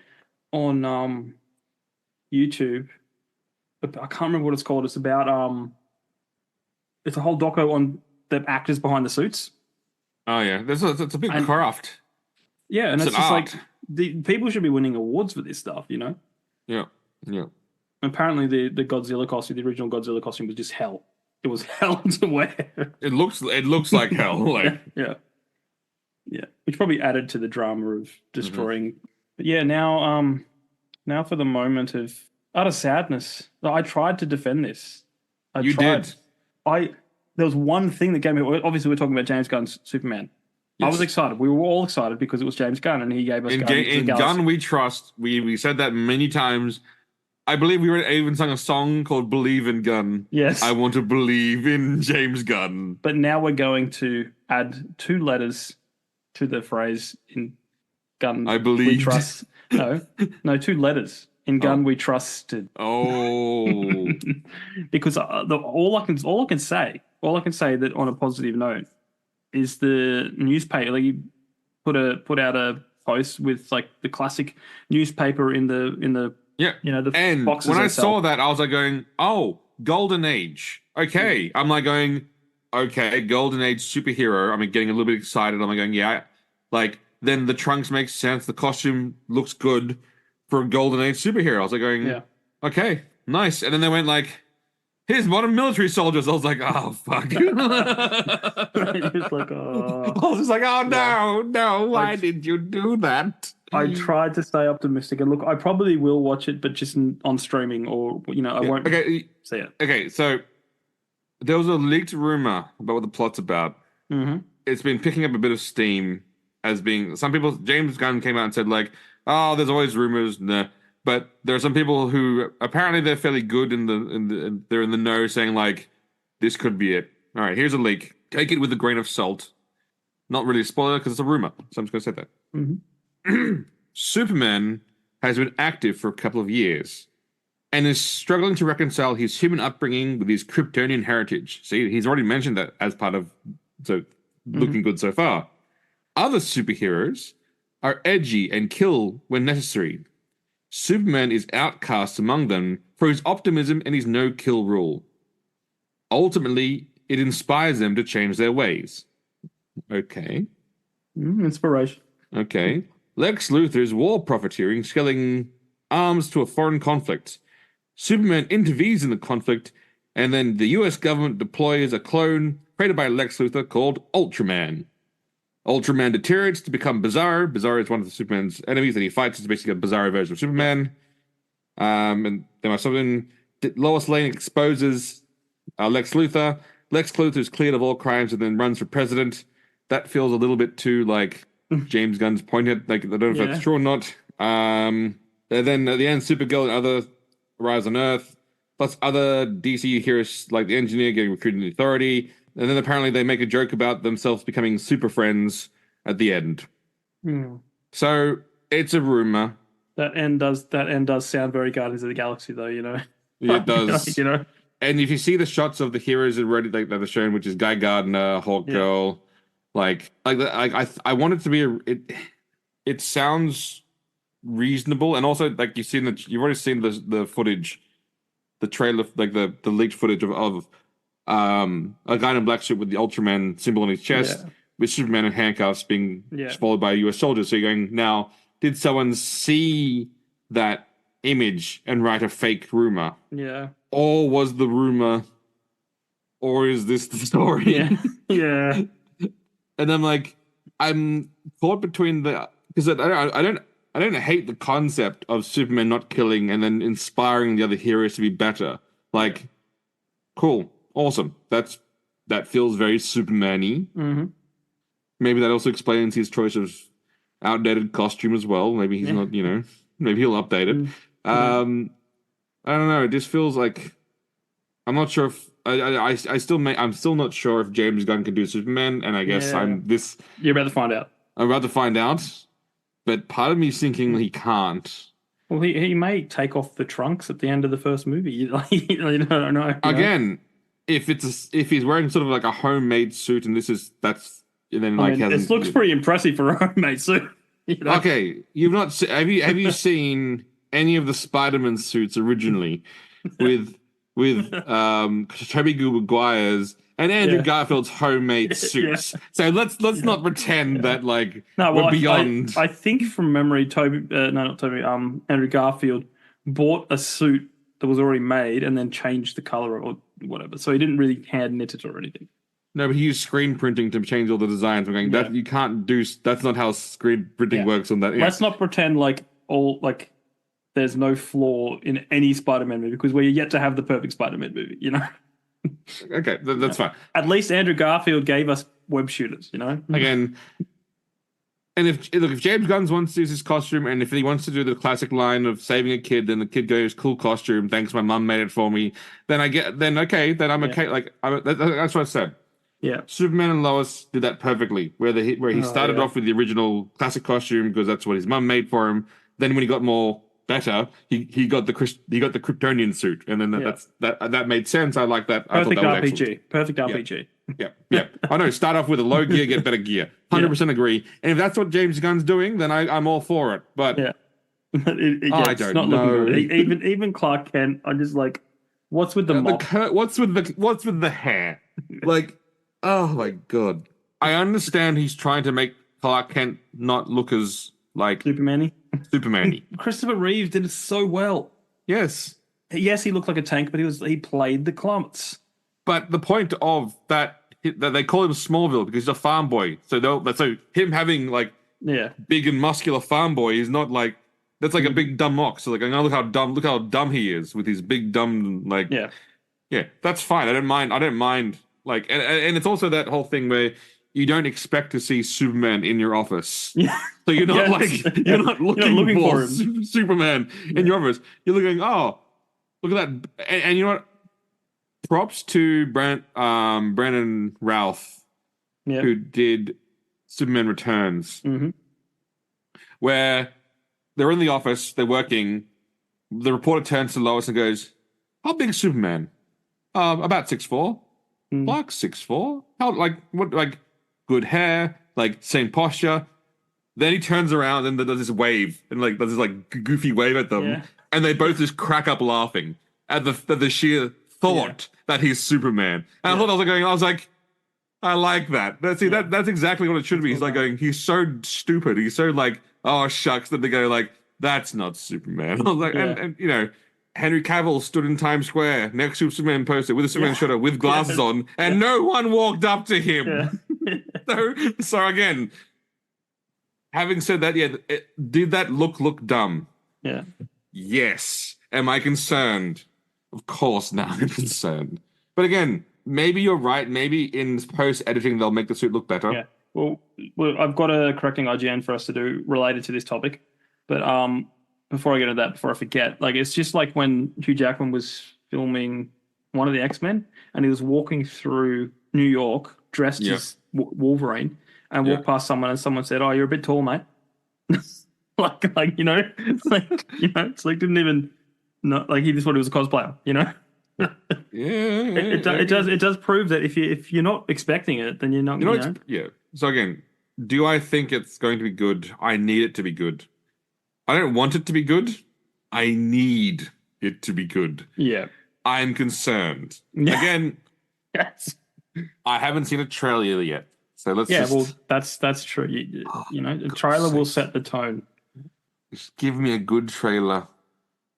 on YouTube. I can't remember what it's called. It's about it's a whole doco on the actors behind the suits. Oh yeah, it's a big craft. Yeah, and it's just art. Like the people should be winning awards for this stuff, you know. Yeah. Apparently, the Godzilla costume, the original Godzilla costume, was just hell. It was hell to wear. It looks like hell. Like yeah, which probably added to the drama of destroying. Mm-hmm. But yeah, now for the moment of utter sadness. I tried to defend this. You did. There was one thing that gave me. Obviously, we're talking about James Gunn's Superman. Yes. I was excited. We were all excited because it was James Gunn, and he gave us. In Gunn, we trust. We said that many times. I believe we even sung a song called "Believe in Gunn." Yes, I want to believe in James Gunn. But now we're going to add 2 letters to the phrase in Gunn. I believe. We trust. No, 2 letters. In Gunn, we trusted. Oh, because all I can say that on a positive note is the newspaper. Like you put out a post with like the classic newspaper in the and boxes. When I saw that, I was like going, oh, Golden Age. Okay, I'm like going, okay, Golden Age superhero. I'm getting a little bit excited. I'm like going, yeah, like then the trunks make sense. The costume looks good for a Golden Age superhero. I was like going, okay, nice. And then they went like, here's modern military soldiers. I was like, oh, fuck. Just like, oh. I was just like, oh, no, why did you do that? I tried to stay optimistic. And look, I probably will watch it, but just on streaming or, I won't see it. Okay, so there was a leaked rumor about what the plot's about. Mm-hmm. It's been picking up a bit of steam as being, some people, James Gunn came out and said like, oh, there's always rumors, nah. But there are some people who apparently they're fairly good they're in the know, saying like, this could be it. All right, here's a leak. Take it with a grain of salt. Not really a spoiler because it's a rumor, so I'm just going to say that. Mm-hmm. Superman has been active for a couple of years and is struggling to reconcile his human upbringing with his Kryptonian heritage. See, he's already mentioned that as part of looking good so far. Other superheroes are edgy and kill when necessary. Superman is outcast among them for his optimism and his no-kill rule. Ultimately, it inspires them to change their ways. Okay. Inspiration. Okay. Lex Luthor's war profiteering, selling arms to a foreign conflict. Superman intervenes in the conflict, and then the US government deploys a clone created by Lex Luthor called Ultraman. Ultraman deteriorates to become Bizarro. Bizarro is one of the Superman's enemies that he fights. It's basically a Bizarro version of Superman. And then something Lois Lane exposes Lex Luthor. Lex Luthor is cleared of all crimes and then runs for president. That feels a little bit too like James Gunn's pointed. Like I don't know if that's true or not. And then at the end, Supergirl and others arrives on Earth. plus other DC heroes like the Engineer getting recruited in the Authority, and then apparently they make a joke about themselves becoming super friends at the end. So it's a rumor. That end does sound very Guardians of the Galaxy, though. Yeah, it does. Like, and if you see the shots of the heroes already that are shown, which is Guy Gardner, Hawk Girl, I want it to be it sounds reasonable, and also like you've already seen the footage, the trailer, like the leaked footage of a guy in a black suit with the Ultraman symbol on his chest, with Superman in handcuffs being followed by US soldiers. So you're going, now, did someone see that image and write a fake rumor? Yeah. Or was the rumor, or is this the story? Yeah. Yeah. And I'm like, I'm caught between because I don't hate the concept of Superman not killing and then inspiring the other heroes to be better. Like, cool, awesome. That feels very Superman-y. Mm-hmm. Maybe that also explains his choice of outdated costume as well. Maybe he's not, maybe he'll update it. I don't know. It just feels like I'm not sure if I'm still not sure if James Gunn can do Superman, and I guess You're about to find out. I'm about to find out, but part of me is thinking he can't. Well, he may take off the trunks at the end of the first movie. You don't know. Again, if he's wearing sort of like a homemade suit, and it looks pretty impressive for a homemade suit. Okay, have you seen any of the Spider-Man suits originally with Tobey Maguire's and Andrew Garfield's homemade suits? So let's not pretend that we're beyond. I think from memory, Andrew Garfield bought a suit that was already made and then changed the color or whatever. So he didn't really hand knit it or anything. No, but he used screen printing to change all the designs. I'm going, that you can't do. That's not how screen printing works on that. Let's not pretend there's no flaw in any Spider-Man movie, because we're yet to have the perfect Spider-Man movie. Okay, that's fine. At least Andrew Garfield gave us web shooters. Again. And if James Gunn wants to use his costume, and if he wants to do the classic line of saving a kid, and the kid goes, "Cool costume, thanks, my mum made it for me," then I'm okay. That's what I said. Yeah, Superman and Lois did that perfectly, where he started off with the original classic costume because that's what his mum made for him. Then when he got better, he got the Kryptonian suit, and then that made sense. I like that. Perfect I thought that was RPG. excellent. Perfect RPG. Yeah. I know. Start off with a low gear, get better gear. 100% agree. And if that's what James Gunn's doing, then I'm all for it. But I don't know. Looking good. Even Clark Kent, I'm just like, what's with the mop? What's with the hair? Oh my god! I understand he's trying to make Clark Kent not look as Superman-y. Christopher Reeve did it so well. Yes, he looked like a tank, but he played the clumps. But the point of that they call him Smallville because he's a farm boy. So him having big and muscular farm boy is not that's a big dumb ox. So look how dumb he is with his big dumb that's fine. I don't mind and it's also that whole thing where you don't expect to see Superman in your office. Yeah. So you're not you're not looking for him. Superman in your office. You're looking, oh, look at that. And you know what? Props to Brandon Routh, who did Superman Returns, where they're in the office, they're working. The reporter turns to Lois and goes, "How big is Superman? About 6'4". Clark 6'4". How good hair, same posture." Then he turns around and does this wave and does this goofy wave at them, and they both just crack up laughing at the sheer thought that he's Superman. And I was like, I like that. That's exactly what it should be. He's going, he's so stupid. He's so oh shucks, that they go that's not Superman. I was like, and Henry Cavill stood in Times Square next to a Superman poster with a Superman shirt with glasses on, and no one walked up to him. So again, having said that, did that look dumb? Yeah. Yes. Am I concerned? Of course, now I'm concerned. But again, maybe you're right. Maybe in post-editing, they'll make the suit look better. Yeah. Well, I've got a correcting IGN for us to do related to this topic. But before I get into that, before I forget, it's just like when Hugh Jackman was filming one of the X-Men, and he was walking through New York dressed Yeah. as Wolverine, and Yeah. walked past someone, and someone said, "Oh, you're a bit tall, mate." like you know, it's like didn't even know, like he just thought he was a cosplayer, you know. It does prove that if you're not expecting it, then you're not. You know, yeah. So again, do I think it's going to be good? I need it to be good. I don't want it to be good. I need it to be good. Yeah. I'm concerned. Again, Yes. I haven't seen a trailer yet, so let's. Yeah. Just, Well, that's true. You know, the trailer will set the tone. just give me a good trailer.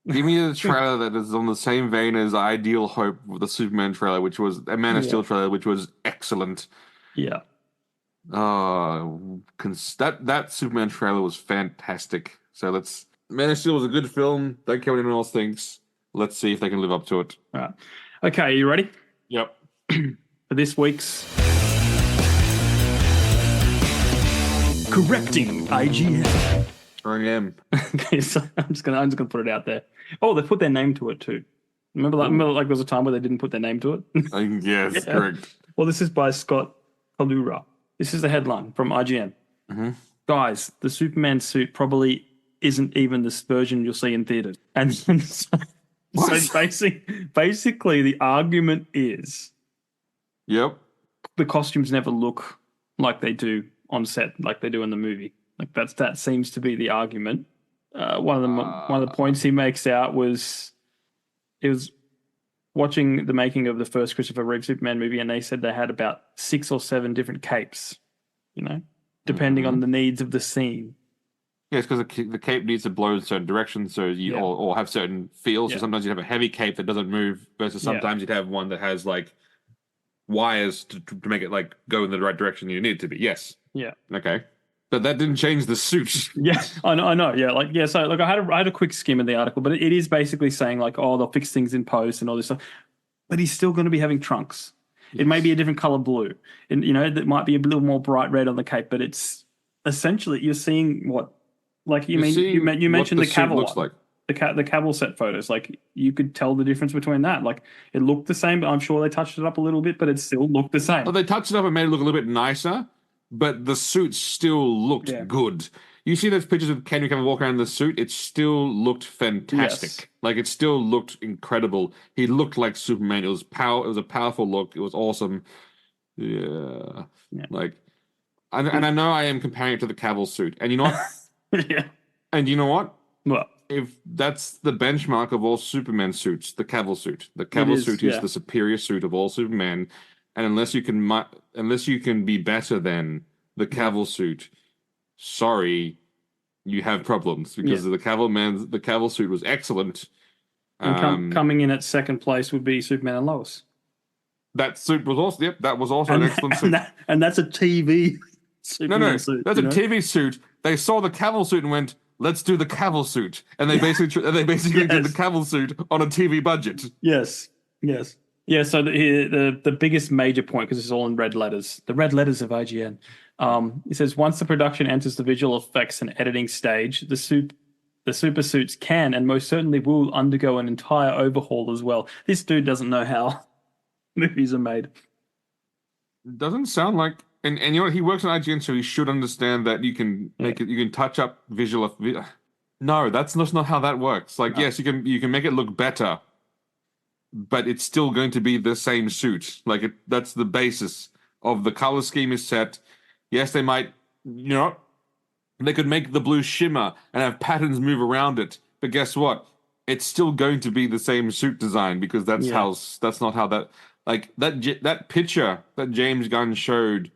Give me a trailer that is on the same vein as Ideal Hope, the Superman trailer, which was a Man of Steel trailer, which was excellent. Yeah. That Superman trailer was fantastic. So let's. Man of Steel was a good film. Don't care what anyone else thinks. Let's see if they can live up to it. All right. Okay. Are you ready Yep. for this week's correcting IGN? I am. Okay, so I'm just gonna put it out there. Oh, they put their name to it too. Remember like there was a time where they didn't put their name to it. Yes, Yeah. correct. Well, this is by Scott Kalura. This is the headline from IGN. Mm-hmm. Guys, the Superman suit probably isn't even this version you'll see in theaters. And so basically, the argument is Yep. the costumes never look like they do on set, like they do in the movie. Like that seems to be the argument. One of the points he makes out was it was watching the making of the first Christopher Reeve Superman movie, and they said they had about 6 or 7 different capes, you know, depending on the needs of the scene. Yeah, it's because the cape needs to blow in certain directions, so you or have certain feels. Yeah. So sometimes you'd have a heavy cape that doesn't move, versus sometimes you'd have one that has like wires to make it like go in the right direction you need it to be. Yes. Yeah. Okay. But that didn't change the suit. Yeah, I know. Yeah, So like I had a quick skim of the article, but it is basically saying like, oh, they'll fix things in post and all this stuff. But he's still going to be having trunks. Yes. It may be a different color blue, and you know that might be a little more bright red on the cape. But it's essentially you're seeing what, like you mentioned the Cavill looks like. the Cavill set photos. Like you could tell the difference between that. Like it looked the same, but I'm sure they touched it up a little bit, but it still looked the same. Oh, they touched it up and made it look a little bit nicer. But the suit still looked good. You see those pictures of Henry Cavill walk around in the suit? It still looked fantastic. Yes. Like it still looked incredible. He looked like Superman. It was It was a powerful look. It was awesome. Yeah. Like, and I know I am comparing it to the Cavill suit. And you know what? Yeah. And you know what? What? If that's the benchmark of all Superman suits, the Cavill suit. The Cavill suit is the superior suit of all Superman. And unless you can be better than the Cavill suit, sorry, you have problems because the Cavill suit was excellent. And coming in at second place would be Superman and Lois. That suit was also that was also an excellent suit. And that's a TV Superman suit. That's a TV suit. They saw the Cavill suit and went, "Let's do the Cavill suit," and they basically did the Cavill suit on a TV budget. Yes. Yeah, so the biggest major point, because it's all in red letters, the red letters of IGN, it says, once the production enters the visual effects and editing stage, the super suits can and most certainly will undergo an entire overhaul as well. This dude doesn't know how movies are made. Doesn't sound like, and you know what, he works on IGN, so he should understand that you can make it, you can touch up visual. No, that's not how that works. Like, yes, you can make it look better, but it's still going to be the same suit. Like that's the basis of the color scheme is set. Yes, they might, they could make the blue shimmer and have patterns move around it. But guess what? It's still going to be the same suit design because that's not how that, like that picture that James Gunn showed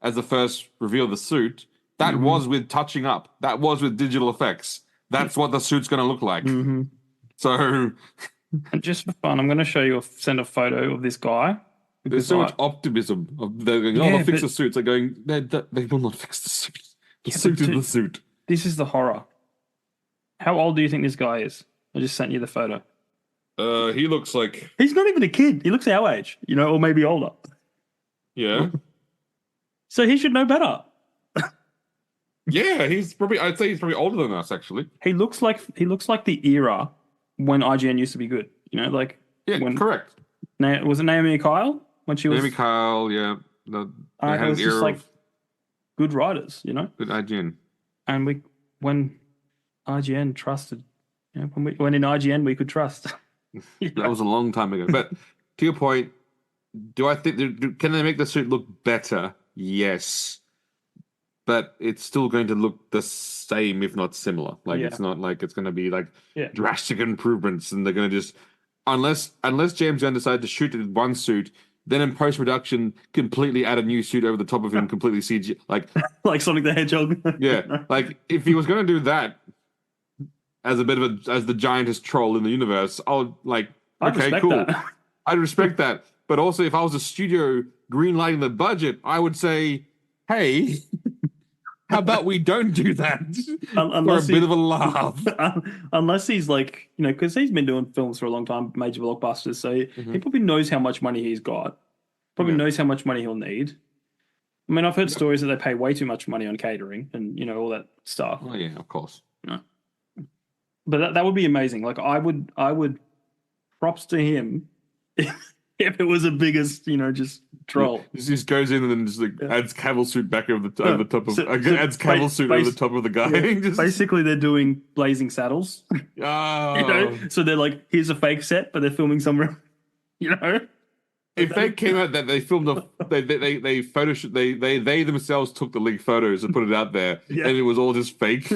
as the first reveal of the suit, that was with touching up. That was with digital effects. That's what the suit's going to look like. Mm-hmm. So... And just for fun, I'm going to send a photo of this guy. There's so much optimism. They're going, they'll fix the suits. They're going, they will not fix the suit. The suit is the suit. This is the horror. How old do you think this guy is? I just sent you the photo. He looks like... He's not even a kid. He looks our age, or maybe older. Yeah. So he should know better. Yeah, I'd say he's probably older than us, actually. He looks like the era when IGN used to be good. Yeah, When- correct. Was it Naomi Kyle when she was? Naomi Kyle, yeah. They had it an was just era like of good writers, you know. good IGN. And when IGN trusted, when in IGN we could trust. That was a long time ago. But to your point, do I think can they make the suit look better? Yes, but it's still going to look the same, if not similar. Like it's not like it's going to be like drastic improvements, and they're going to just unless James Gunn decided to shoot it in one suit, then in post production completely add a new suit over the top of him, completely CG like Sonic the Hedgehog. Yeah, like if he was going to do that as a bit of as the giantest troll in the universe, I'd okay, cool. That. I'd respect that. But also, if I was a studio greenlighting the budget, I would say, hey, how about we don't do that for a bit of a laugh? Unless he's like, because he's been doing films for a long time, major blockbusters, so he probably knows how much money he's got, probably knows how much money he'll need. I mean, I've heard stories that they pay way too much money on catering and, all that stuff. Oh, yeah, of course. But that would be amazing. Like, I would props to him if it was the biggest, just troll. He just goes in and then just adds Cavill suit back over the top of adds Cavill suit over the top of the guy. Yeah, basically, they're doing Blazing Saddles. Oh. So they're like, here's a fake set, but they're filming somewhere. If they came out that they filmed they photoshoot they themselves took the leaked photos and put it out there and it was all just fake,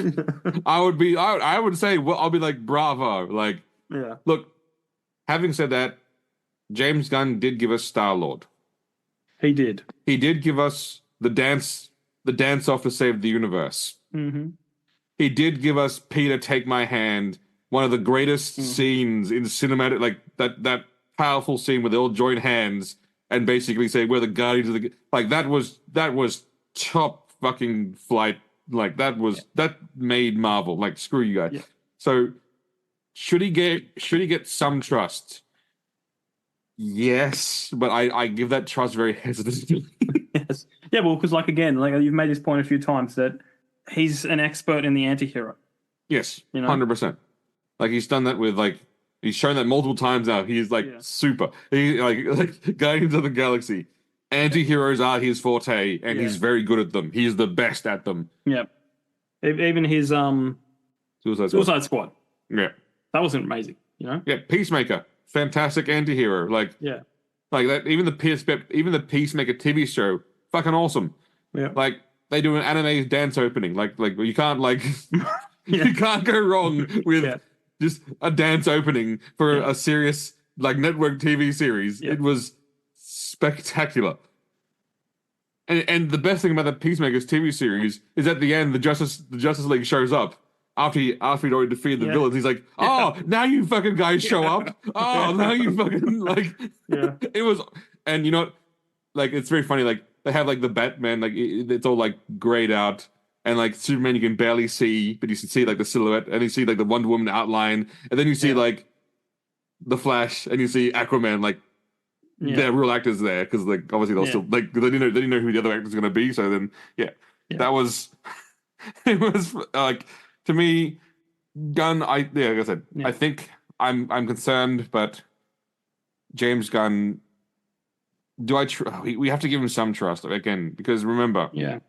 I would say, well, I'll be like, bravo. Like, look, having said that, James Gunn did give us Star-Lord. He did give us the dance off to save the universe. Mm-hmm. He did give us Peter Take My Hand, one of the greatest scenes in cinematic, like that powerful scene where they all join hands and basically say we're the guardians of the that was top fucking flight. Like that made Marvel. Like, screw you guys. So should he get some trust? Yes, but I give that trust very hesitantly. Yes. Yeah, well, because again, you've made this point a few times that he's an expert in the anti-hero. Yes, 100%. Like, he's done that with he's shown that multiple times now. He's super. He like Guardians of the Galaxy. Anti-heroes are his forte, and he's very good at them. He's the best at them. Yeah. Even his Suicide Squad. Yeah. That was amazing. Yeah, Peacemaker. Fantastic anti-hero. Like that. Even the Peacemaker TV show, fucking awesome. Yeah. Like, they do an anime dance opening. Like you can't you can't go wrong with just a dance opening for a serious network TV series. It was spectacular. And the best thing about the Peacemaker's TV series is at the end the Justice League shows up. After he'd already defeated the villains, he's like, "Oh, now you fucking guys show up! Oh, now you fucking It was, and it's very funny. Like, they have the Batman, it's all grayed out, and Superman you can barely see, but you can see the silhouette, and you see the Wonder Woman outline, and then you see the Flash, and you see Aquaman. They're real actors there because obviously they'll still they didn't know who the other actors are going to be. So then that was it was to me, Gunn. Like I said, I think I'm concerned, but James Gunn. Do I? We have to give him some trust again, because remember. Yeah.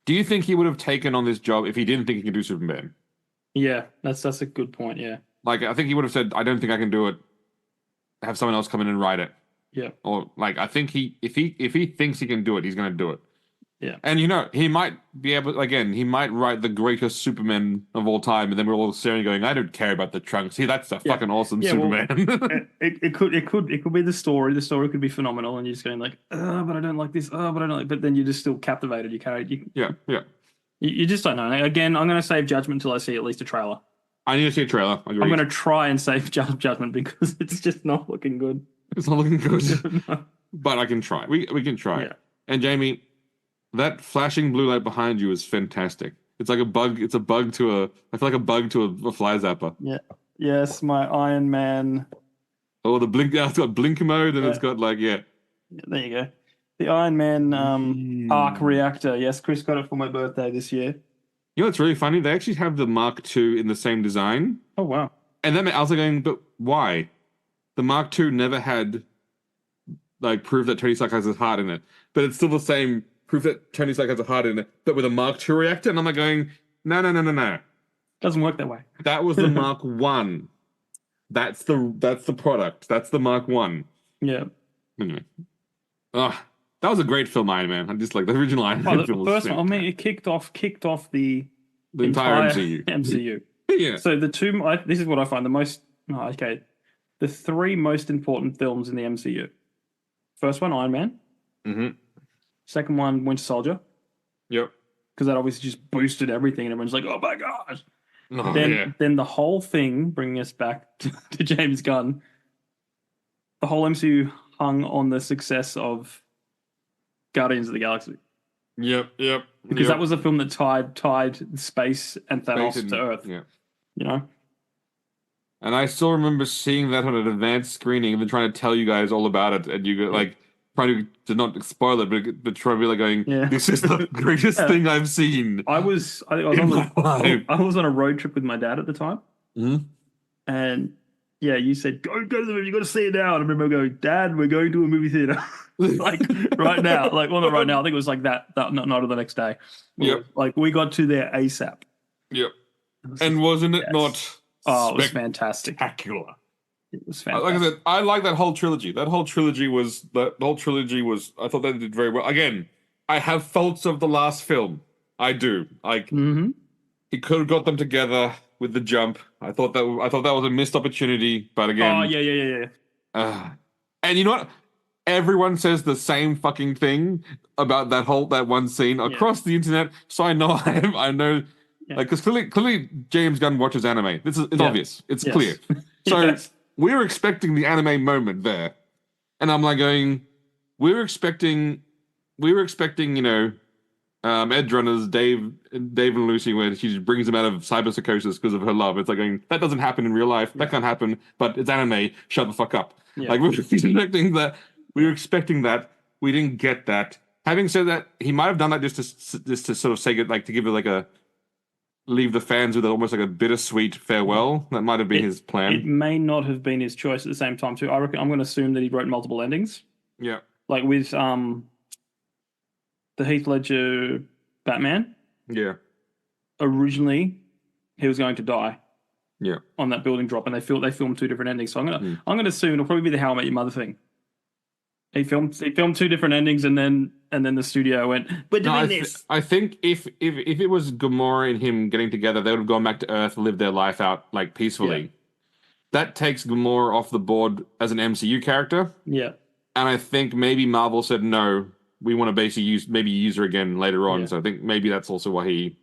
Do you think he would have taken on this job if he didn't think he could do Superman? Yeah, that's a good point. Yeah. I think he would have said, "I don't think I can do it. Have someone else come in and write it." Yeah. Or I think if he thinks he can do it, he's going to do it. Yeah. And he might be able, again, he might write the greatest Superman of all time, and then we're all staring going, I don't care about the trunk. See, that's a fucking awesome Superman. Well, it could be the story. The story could be phenomenal, and you're just going but I don't like this. But I don't like. But then you're just still captivated. You just don't know. Again, I'm going to save judgment until I see at least a trailer. I need to see a trailer. Agreed. I'm going to try and save judgment because it's just not looking good. It's not looking good. No. But I can try. We can try. Yeah. And Jamie, that flashing blue light behind you is fantastic. It's like a bug. It's a bug to I feel like a bug to a fly zapper. Yeah. Yes, my Iron Man. Oh, the blink. It's got blink mode, and it's got There you go. The Iron Man arc reactor. Yes, Chris got it for my birthday this year. You know what's really funny? They actually have the Mark II in the same design. Oh, wow. And then I was going, but why? the Mark II never had like proof that Tony Stark has his heart in it, but it's still the same proof that Tony Stark has a heart in it, but with a Mark II reactor. And I'm like going, no. Doesn't work that way. That was the Mark One. That's the product. That's the Mark One. Yeah. Anyway, that was a great film, Iron Man. I just like the original Iron Man film. The first one. I mean, it kicked off the entire MCU. MCU. Yeah. So this is what I find the most. The three most important films in the MCU. First one, Iron Man. Mm-hmm. Second one, Winter Soldier. Yep. Because that obviously just boosted everything, and everyone's like, "Oh my god!" Oh, then the whole thing, bringing us back to James Gunn, the whole MCU hung on the success of Guardians of the Galaxy. Yep. Because that was a film that tied space and Thanos to Earth. Yeah. You know? And I still remember seeing that on an advanced screening and then trying to tell you guys all about it. And you go, like, trying to not spoil it, but trying to be like going, this is the greatest thing I've seen. I was on a road trip with my dad at the time. Mm-hmm. And you said, go to the movie, you got to see it now. And I remember going, Dad, we're going to a movie theater. Like, right now. Like, well, not right now. I think it was like that not the next day. Yep. Like, we got to there ASAP. Yep. And wasn't it not it was fantastic. Spectacular. It was fantastic. Like I said, I like that whole trilogy. That whole trilogy was, I thought they did very well. Again, I have faults of the last film. I do. Like, he could have got them together with the jump. I thought that was a missed opportunity. But again, and you know what? Everyone says the same fucking thing about that one scene across the internet. So I know I know. Yeah. Like, because clearly James Gunn watches anime. It's obvious. It's clear. So we were expecting the anime moment there, and I'm like going, we were expecting, you know, Edgerunners, Dave and Lucy, where she just brings them out of cyberpsychosis because of her love. It's like going, that doesn't happen in real life. That can't happen. But it's anime. Shut the fuck up. Yeah. Like, we were expecting that. We were expecting that. We didn't get that. Having said that, he might have done that just to sort of say it, like, to give it like a. Leave the fans with almost like a bittersweet farewell. That might have been his plan. It may not have been his choice at the same time too. I reckon I'm going to assume that he wrote multiple endings. Yeah, like with the Heath Ledger Batman. Yeah, originally he was going to die. Yeah, on that building drop, and they filmed two different endings. So I'm gonna assume it'll probably be the How I Met Your Mother thing. He filmed two different endings, and then the studio went, "We're doing this." I think if it was Gamora and him getting together, they would have gone back to Earth, lived their life out like peacefully. Yeah. That takes Gamora off the board as an MCU character. Yeah, and I think maybe Marvel said no. We want to basically use her again later on. Yeah. So I think maybe that's also why he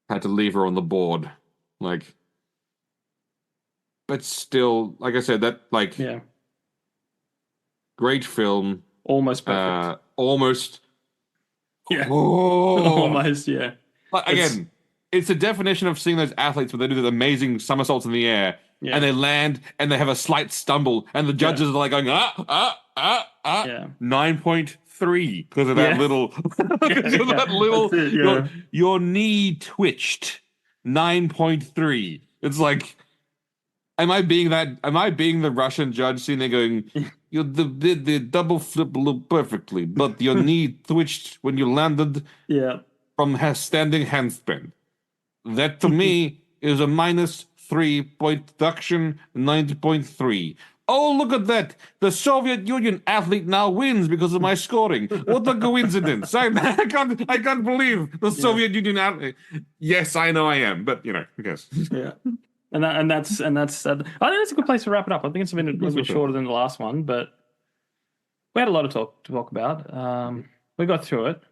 had to leave her on the board. Like, but still, like I said, that great film. Almost perfect. Almost. Yeah. Almost, yeah. Like, again, it's the definition of seeing those athletes where they do those amazing somersaults in the air, and they land, and they have a slight stumble, and the judges are like going, 9.3 because of that little, your knee twitched, 9.3. It's like, am I being the Russian judge sitting there going, the double flip looked perfectly, but your knee twitched when you landed from standing handspin. That to me is a -3 point deduction, 90.3. Oh, look at that. The Soviet Union athlete now wins because of my scoring. What a coincidence. I can't believe the Soviet Union athlete. Yes, I know I am, but who cares? Yeah. And that's I think that's a good place to wrap it up. I think it's been a little bit shorter than the last one, but we had a lot of to talk about. We got through it.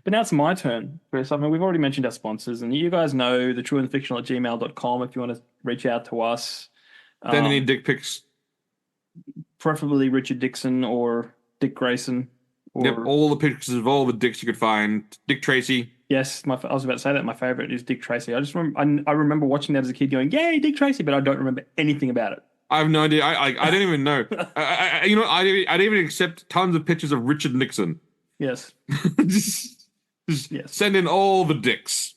But now it's my turn, Chris. I mean, we've already mentioned our sponsors, and you guys know thetrueandthefictional@gmail.com if you want to reach out to us. Send any dick pics. Preferably Richard Dixon or Dick Grayson. Or, all the pictures of all the dicks you could find. Dick Tracy. Yes, I was about to say that. My favorite is Dick Tracy. I just I remember watching that as a kid going, yay, Dick Tracy, but I don't remember anything about it. I have no idea. I didn't even know. I didn't even accept tons of pictures of Richard Nixon. Yes. just send in all the dicks.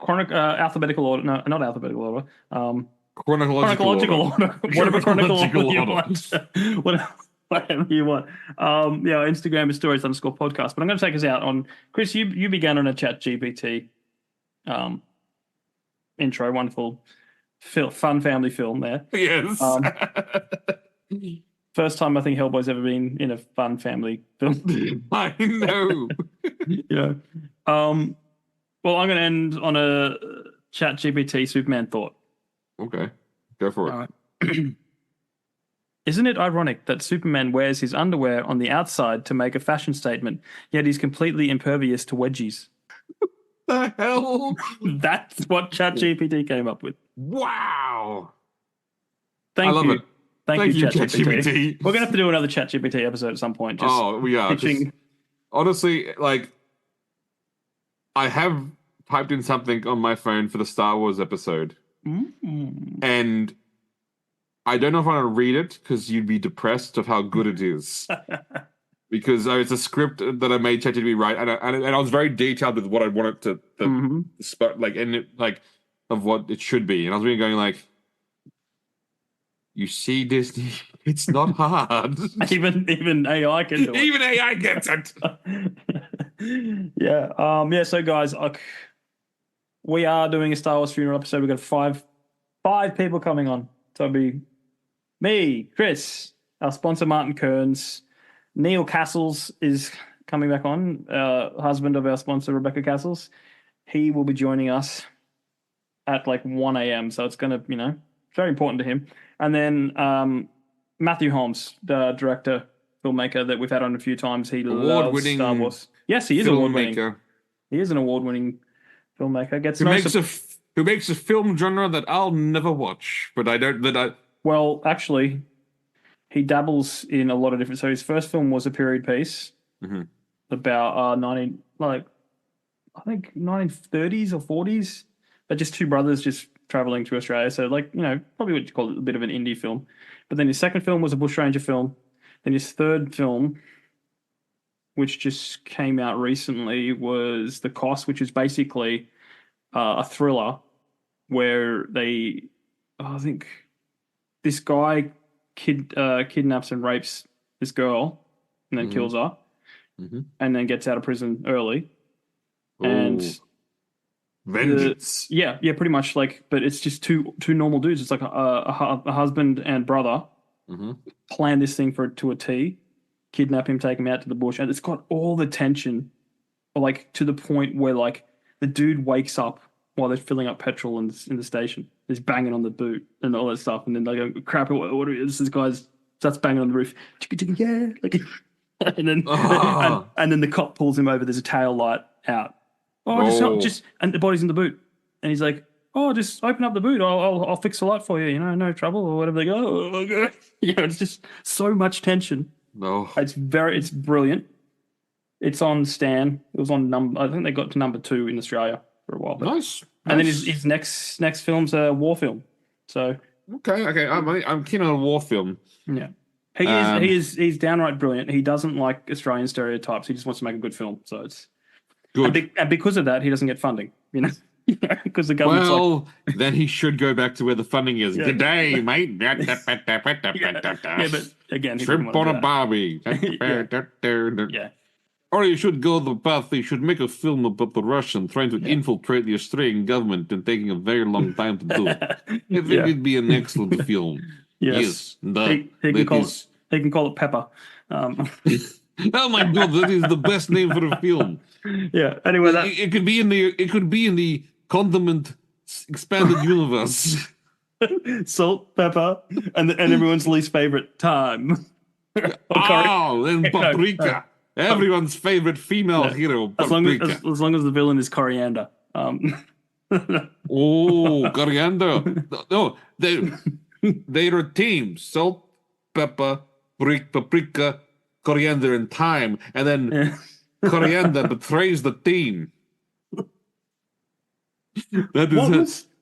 Alphabetical order. No, not alphabetical order. Chronological order. Whatever chronological order you Chronological want. Whatever you want. Instagram is stories_podcast. But I'm going to take us out on Chris. You began on a Chat GPT intro. Wonderful, fun family film there. Yes. First time I think Hellboy's ever been in a fun family film. I know. Well, I'm going to end on a Chat GPT Superman thought. Okay, go for it. All right. Isn't it ironic that Superman wears his underwear on the outside to make a fashion statement, yet he's completely impervious to wedgies? The hell? That's what ChatGPT came up with. Wow. Thank love you. it. Thank you, ChatGPT. ChatGPT. We're going to have to do another ChatGPT episode at some point. Just We are. pitching. Honestly, like, I have typed in something on my phone for the Star Wars episode. And I don't know if I want to read it because you'd be depressed of how good it is. Because it's a script that I made ChatGPT write, and I was very detailed with what I wanted to of what it should be. And I was really going like, you see, Disney, it's not hard. Even AI can do it. Even AI gets it. Yeah. So guys, we are doing a Star Wars funeral episode. We've got five people coming on. So it'll be me, Chris, our sponsor Martin Kearns, Neil Cassells is coming back on, husband of our sponsor Rebecca Cassells. He will be joining us at like 1 a.m. So it's going to, very important to him. And then Matthew Holmes, the director, filmmaker that we've had on a few times. He loves Star Wars. Yes, he is award-winning. He is an award-winning filmmaker. Who makes a film genre that I'll never watch, but Well, actually, he dabbles in a lot of different. So his first film was a period piece about I think 1930s or 40s, but just two brothers just traveling to Australia. So probably what you call it a bit of an indie film. But then his second film was a bushranger film. Then his third film, which just came out recently, was The Cost, which is basically a thriller where I think this guy kidnaps and rapes this girl and then kills her and then gets out of prison early. Ooh. And vengeance. Pretty much but it's just two normal dudes. It's like a husband and brother plan this thing to a T, kidnap him, take him out to the bush. And it's got all the tension, to the point where the dude wakes up while they're filling up petrol in the station. He's banging on the boot and all that stuff. And then they go, crap, what is this guy starts banging on the roof. Yeah. And then and then the cop pulls him over. There's a tail light out. Just and the body's in the boot. And he's like, just open up the boot. I'll fix the light for you. No trouble or whatever. They go, oh, God. It's just so much tension. No. It's brilliant. It's on Stan. It was on I think they got to number 2 in Australia for a while. Nice. And then his next film's a war film. So okay. I'm keen on a war film. Yeah, he's downright brilliant. He doesn't like Australian stereotypes. He just wants to make a good film. So it's good. And because of that, he doesn't get funding. Because the government's then he should go back to where the funding is. Good day, mate. Yeah, but again, shrimp on a barbie. Yeah. Or you should go the path. You should make a film about the Russian trying to infiltrate the Australian government and taking a very long time to do it. I think it'd be an excellent film. Yes. He can call it Pepper. Oh my God, that is the best name for a film. Yeah. Anyway, it could be in the condiment expanded universe. Salt, pepper, and everyone's least favorite time. And paprika. Everyone's favorite female hero. As long as the villain is coriander. Coriander. No, they're a team. Salt, pepper, paprika, coriander, and thyme. And then coriander betrays the team. What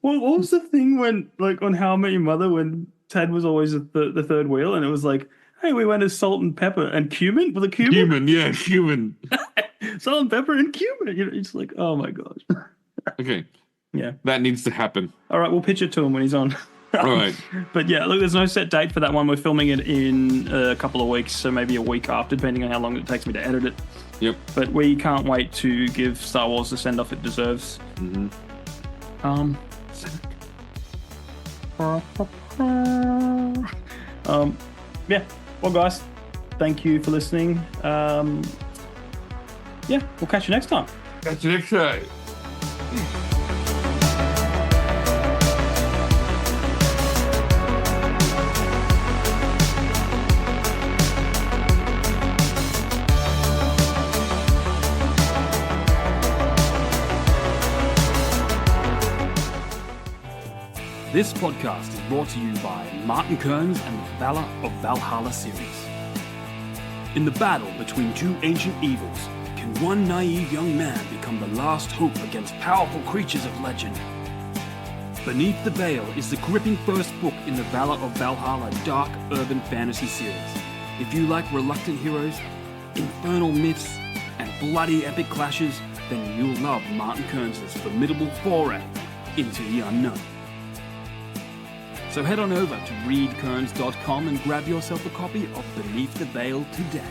was the thing when, on How I Met Your Mother, when Ted was always the third wheel, and it was like, hey, we went as salt and pepper and cumin. Was it cumin? Cumin, yeah, cumin. Salt and pepper and cumin. It's like, oh my gosh. Okay. Yeah. That needs to happen. All right, we'll pitch it to him when he's on. Right. But yeah, look, there's no set date for that one. We're filming it in a couple of weeks, so maybe a week after, depending on how long it takes me to edit it. Yep. But we can't wait to give Star Wars the send off it deserves. Mm-hmm. Yeah. Well, guys, thank you for listening. Yeah, we'll catch you next time. Catch you next time. This podcast is brought to you by Martin Kearns and the Valor of Valhalla series. In the battle between two ancient evils, can one naive young man become the last hope against powerful creatures of legend? Beneath the Veil is the gripping first book in the Valor of Valhalla dark urban fantasy series. If you like reluctant heroes, infernal myths, and bloody epic clashes, then you'll love Martin Kearns' formidable foray into the unknown. So head on over to readkearns.com and grab yourself a copy of Beneath the Veil today.